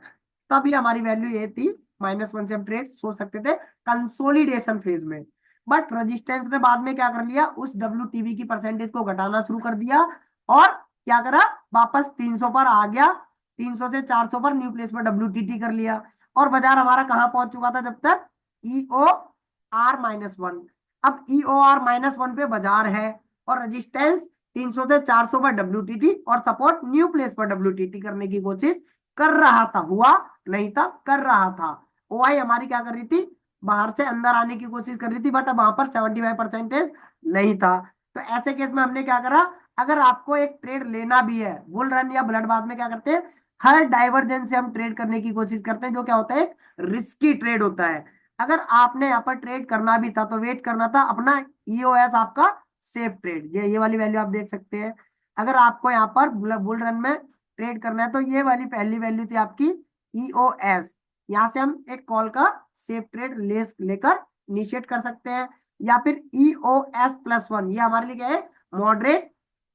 तभी हमारी वैल्यू ये थी -1 से हम ट्रेड सोच सकते थे कंसोलिडेशन फेज में। बट रजिस्टेंस ने बाद में क्या कर लिया, उस WTB की परसेंटेज को घटाना शुरू कर दिया, और क्या करा, वापस 300 पर आ गया, 300 से 400 पर न्यू प्लेस पर WTT कर लिया, और बाजार हमारा कहाँ पहुंच चुका था जब तक, EOR-1। अब EOR-1 पे बाजार है, और रजिस्टेंस 300 से 400 पर WTT, और सपोर्ट न्यू प्लेस पर WTT करने की कोशिश कर रहा था, हुआ नहीं था, कर रहा था। OI हमारी क्या कर रही थी, बाहर से अंदर आने की कोशिश कर रही थी, बट अब वहां पर 75% नहीं था। तो ऐसे केस में हमने क्या करा, अगर आपको एक ट्रेड लेना भी है, बुल रन या ब्लड बाथ में क्या करते हैं, हर डाइवर्जेंस से हम ट्रेड करने की कोशिश करते हैं, जो क्या होता है, रिस्की ट्रेड होता है। अगर आपने यहाँ पर ट्रेड करना भी था तो वेट करना था अपना EOS आपका सेफ ट्रेड, ये वाली वैल्यू आप देख सकते हैं। अगर आपको यहाँ पर बुल रन में ट्रेड करना है तो ये वाली पहली वैल्यू थी आपकी EOS, यहाँ से हम एक कॉल का सेफ ट्रेड लेकर इनिशिएट कर सकते हैं। या फिर EOS+1, ये हमारे लिए क्या है, मॉडरेट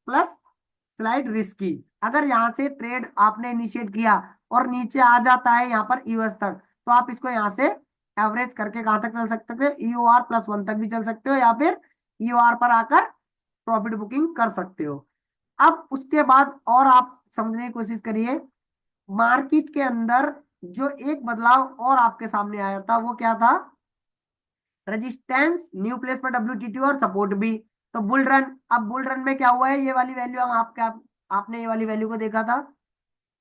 प्लस स्लाइड रिस्की। अगर यहाँ से ट्रेड आपने इनिशिएट किया और नीचे आ जाता है यहाँ पर EOS तक, तो आप इसको यहाँ से एवरेज करके कहाँ तक चल सकते थे, EOR+1 तक भी चल सकते हो, या फिर EOR पर आकर प्रॉफिट बुकिंग कर सकते हो। अब उसके बाद और आप समझने की कोशिश करिए, मार्केट के अंदर जो एक बदलाव और आपके सामने आया था वो क्या था, रेजिस्टेंस न्यू प्लेस पर WTT और सपोर्ट भी। तो बुल रन, अब बुल रन में क्या हुआ है, ये वाली वैल्यू हम आपने ये वाली वैल्यू को देखा था,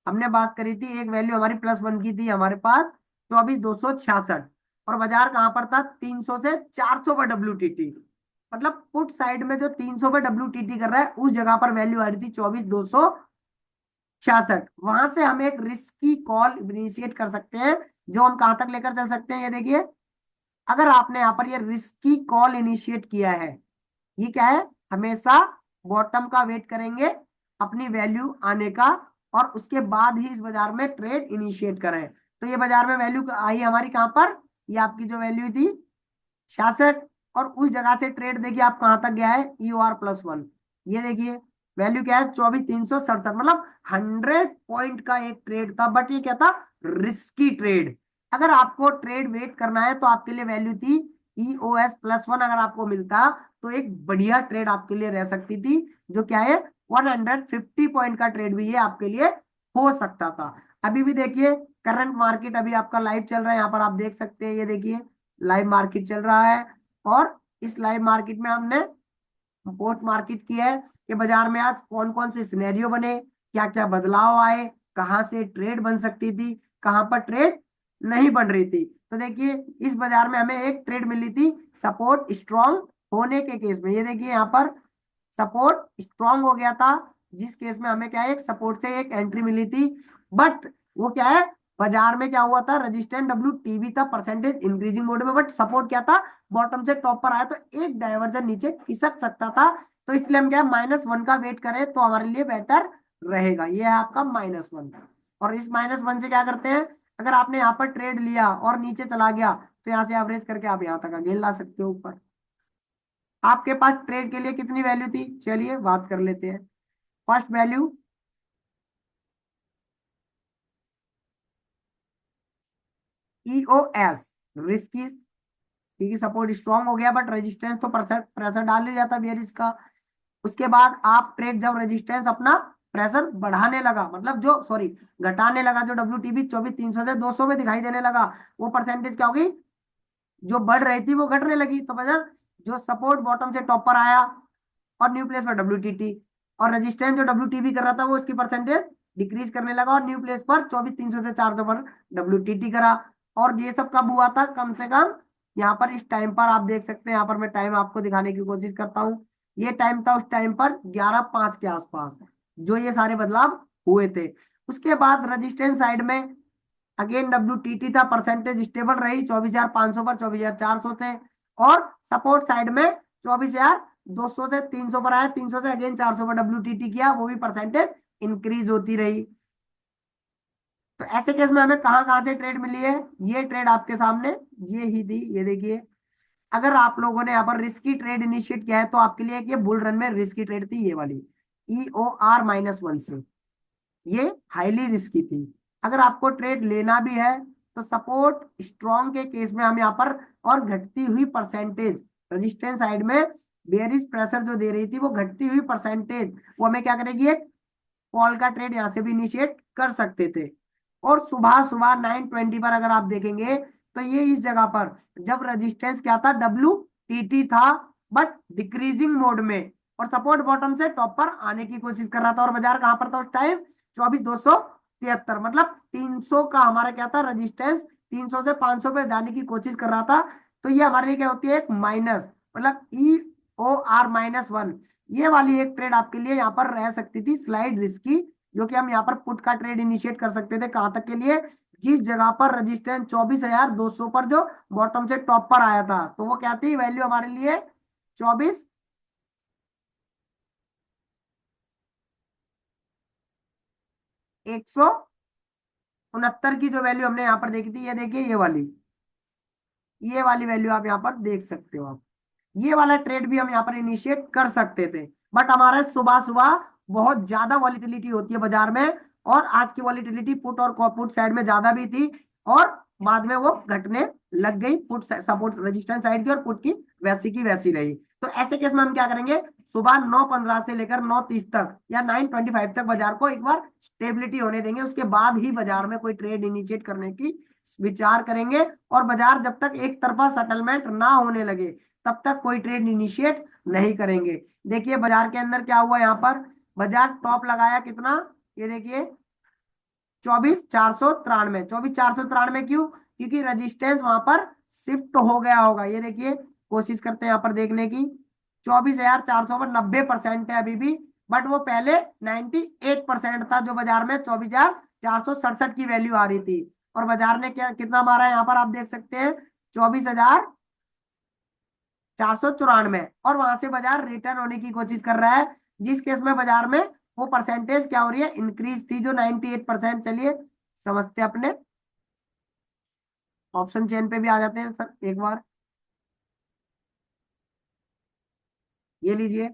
हमने बात करी थी, एक वैल्यू हमारी +1 की थी हमारे पास, तो अभी 266, और बाजार कहां पर था, 300 से 400 पर WTT। मतलब पुट साइड में जो 300 पर WTT कर रहा है, उस जगह पर वैल्यू आ रही थी 24,266। वहां से हम एक रिस्की कॉल इनिशिएट कर सकते हैं, जो हम कहां तक लेकर चल सकते हैं, ये देखिए, अगर आपने यहाँ पर ये रिस्की कॉल इनिशिएट किया है, ये क्या है, हमेशा बॉटम का वेट करेंगे अपनी वैल्यू आने का, और उसके बाद ही इस बाजार में ट्रेड इनिशिएट करें। तो ये बाजार में वैल्यू आई हमारी कहां पर, ये आपकी जो वैल्यू थी 66, और उस जगह से ट्रेड देखिए आप कहां तक गया है, EOR+1। ये देखिए वैल्यू क्या है, 24,367, मतलब 100 पॉइंट का एक ट्रेड था, बट ये क्या था, रिस्की ट्रेड। अगर आपको ट्रेड वेट करना है तो आपके लिए वैल्यू थी EOS+1, अगर आपको मिलता तो एक बढ़िया ट्रेड आपके लिए रह सकती थी, जो क्या है, 150 पॉइंट का ट्रेड भी ये आपके लिए हो सकता था। अभी भी देखिए करंट मार्केट अभी आपका लाइव चल रहा है, यहाँ पर आप देख सकते हैं, ये देखिए लाइव मार्केट चल रहा है, और इस लाइव मार्केट में हमने पोस्ट मार्केट की है कि बाजार में आज कौन कौन से सिनेरियो बने, क्या क्या बदलाव आए, कहाँ से ट्रेड बन सकती थी, कहाँ पर ट्रेड नहीं बन रही थी। तो देखिए इस बाजार में हमें एक ट्रेड मिली थी सपोर्ट स्ट्रॉन्ग होने के केस में, ये देखिए यहाँ पर सपोर्ट स्ट्रॉन्ग हो गया था, जिस केस में हमें क्या है, एक सपोर्ट से एक एंट्री मिली थी। बट वो क्या है, बाजार में क्या हुआ था, रजिस्टेंस WTB था परसेंटेज इंक्रीजिंग मोड में, बट सपोर्ट क्या था, बॉटम से टॉप पर आया, तो एक डाइवर्जन नीचे खिसक सकता था। तो इसलिए हम क्या है, -1 का वेट करें तो हमारे लिए बेटर रहेगा। ये है आपका -1, और इस -1 से क्या करते हैं, अगर आपने यहाँ पर ट्रेड लिया और नीचे चला गया, तो यहाँ से एवरेज करके आप यहाँ तक गेन ला सकते हो ऊपर। आपके पास ट्रेड के लिए कितनी वैल्यू थी, चलिए बात कर लेते हैं। फर्स्ट वैल्यू EOS, रिस्की, क्योंकि सपोर्ट स्ट्रॉन्ग हो गया, बट रेजिस्टेंस तो प्रेशर प्रेशर डाल ही रहता बियरिश का। उसके बाद आप ट्रेड जब रेजिस्टेंस अपना प्रेशर बढ़ाने लगा, मतलब जो सॉरी घटाने लगा, जो WTB 24,300 से 200 में दिखाई देने लगा, वो परसेंटेज क्या होगी, जो बढ़ रही थी वो घटने लगी। तो बजर जो सपोर्ट बॉटम से टॉप पर आया, और न्यू प्लेस पर WTT, और रेजिस्टेंस जो WTB कर रहा था वो उसकी परसेंटेज डिक्रीज करने लगा और न्यू प्लेस पर 24,300 से 400 पर WTT करा। और ये सब कब हुआ था, कम से कम यहाँ पर इस टाइम पर आप देख सकते हैं, यहाँ पर मैं टाइम आपको दिखाने की कोशिश करता हूँ। ये टाइम था उस टाइम पर 11:05 के आसपास जो ये सारे बदलाव हुए थे। उसके बाद रजिस्टेंस साइड में अगेन WTT था, परसेंटेज स्टेबल रही 24,500 पर 24,400 थे। और सपोर्ट साइड में 24,200 से 300 पर आया, 300 से अगेन 400 पर WTT किया, वो भी परसेंटेज इंक्रीज होती रही। तो ऐसे केस में हमें कहाँ कहाँ से ट्रेड मिली है, ये ट्रेड आपके सामने ये ही थी, ये देखिए। अगर आप लोगों ने यहाँ पर रिस्की ट्रेड इनिशिएट किया है तो आपके लिए एक ये बुल रन में रिस्की ट्रेड थी, ये वाली EOR-1 से, ये हाईली रिस्की थी। अगर आपको ट्रेड लेना भी है तो सपोर्ट स्ट्रॉन्ग के केस में हम यहाँ पर, और घटती हुई परसेंटेज रेजिस्टेंस साइड में बेयरिश प्रेशर जो दे रही थी वो घटती हुई परसेंटेज, वो हमें क्या करेगी, एक कॉल का ट्रेड यहाँ से भी इनिशिएट कर सकते थे। और सुबह सुबह 9:20 पर अगर आप देखेंगे तो ये इस जगह पर जब रेजिस्टेंस क्या था, WTT था, बट डिक्रीजिंग मोड में, और सपोर्ट बॉटम से टॉप पर आने की कोशिश कर रहा था। और बाजार कहां पर था उस टाइम, 24,273, मतलब 300 का हमारा क्या था रेजिस्टेंस, 300 से 500 पे जाने की कोशिश कर रहा था। तो ये हमारे लिए क्या होती है, एक माइनस, मतलब EOR-1, ये वाली एक ट्रेड आपके लिए यहाँ पर रह सकती थी स्लाइड रिस्की, जो कि हम यहाँ पर पुट का ट्रेड इनिशिएट कर सकते थे। कहां तक के लिए, जिस जगह पर रजिस्टेंस 24,200 पर जो बॉटम से टॉप पर आया था, तो वो क्या थी वैल्यू हमारे लिए, 24,169 की जो वैल्यू हमने यहाँ पर देखी थी, ये देखिए ये वाली वैल्यू आप यहाँ पर देख सकते हो आप। ये वाला ट्रेड भी हम यहाँ पर इनिशिएट कर सकते थे, बट हमारे सुबह सुबह बहुत ज्यादा वॉलिटिलिटी होती है बाजार में, और आज की वॉलिटिलिटी पुट और पुट साइड में ज्यादा भी थी, और बाद में वो घटने लग गई, पुट सपोर्ट रेजिस्टेंस साइड की और पुट की वैसी की वैसी रही। तो ऐसे केस में हम क्या करेंगे, सुबह 9:15 से लेकर 9:30 तक या 9:25 तक बाजार को एक बार स्टेबिलिटी होने देंगे, उसके बाद ही बाजार में कोई ट्रेड इनिशिएट करने की विचार करेंगे। और बाजार जब तक एक तरफा सेटलमेंट ना होने लगे तब तक कोई ट्रेड इनिशिएट नहीं करेंगे। देखिए बाजार के अंदर क्या हुआ, यहाँ पर बाजार टॉप लगाया कितना, ये देखिए 24,493, 24,493 क्यों, क्योंकि रेजिस्टेंस वहां पर शिफ्ट हो गया होगा। ये देखिए कोशिश करते हैं यहाँ पर देखने की, 24,400 पर 90% है अभी भी, बट वो पहले 98% था जो बाजार में 24,467 की वैल्यू आ रही थी। और बाजार ने क्या कितना मारा है यहाँ पर आप देख सकते हैं, 24,494, और वहां से बाजार रिटर्न होने की कोशिश कर रहा है, जिस केस में बाजार में वो परसेंटेज क्या हो रही है, इंक्रीज थी जो 98%। चलिए समझते हैं अपने ऑप्शन चेन पे भी आ जाते हैं सर एक बार, ये लीजिए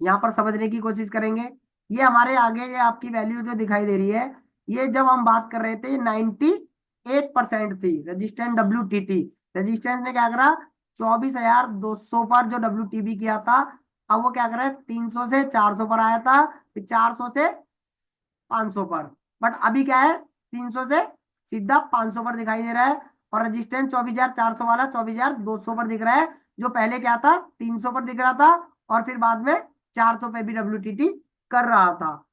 यहाँ पर समझने की कोशिश करेंगे। ये हमारे आगे ये आपकी वैल्यू जो दिखाई दे रही है, ये जब हम बात कर रहे थे 98% थी रेजिस्टेंस WTT। रेजिस्टेंस ने क्या करा, 24,200 पर जो WTB किया था, अब वो क्या कर रहा है, 300 से 400 पर आया था, फिर 400 से 500 पर, बट अभी क्या है, 300 से सीधा 500 पर दिखाई दे रहा है। और रेजिस्टेंस 24,400 वाला 24,200 पर दिख रहा है, जो पहले क्या था, 300 पर दिख रहा था, और फिर बाद में 400 पे भी WTT कर रहा था।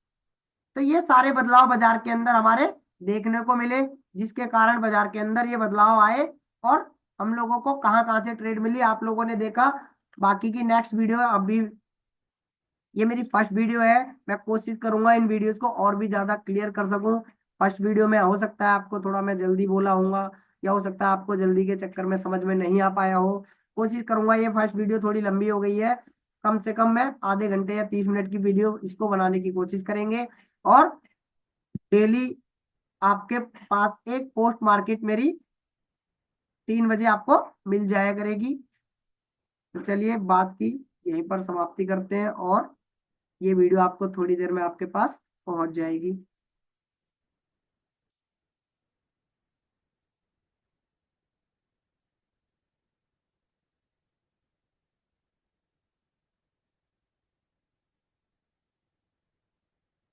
तो ये सारे बदलाव बाजार के अंदर हमारे देखने को मिले, जिसके कारण बाजार के अंदर ये बदलाव आए, और हम लोगों को कहाँ कहाँ से ट्रेड मिली आप लोगों ने देखा। बाकी की नेक्स्ट वीडियो अभी, ये मेरी फर्स्ट वीडियो है, मैं कोशिश करूंगा इन वीडियोस को और भी ज्यादा क्लियर कर सकूं। फर्स्ट वीडियो में हो सकता है आपको थोड़ा मैं जल्दी बोला हूँ, या हो सकता है आपको जल्दी के चक्कर में समझ में नहीं आ पाया हो। कोशिश करूंगा, ये फर्स्ट वीडियो थोड़ी लंबी हो गई है, कम से कम मैं आधे घंटे या 30 मिनट की वीडियो इसको बनाने की कोशिश करेंगे। और डेली आपके पास एक पोस्ट मार्केट मेरी 3 बजे आपको मिल जाया करेगी। तो चलिए बात की यहीं पर समाप्ति करते हैं, और ये वीडियो आपको थोड़ी देर में आपके पास पहुंच जाएगी।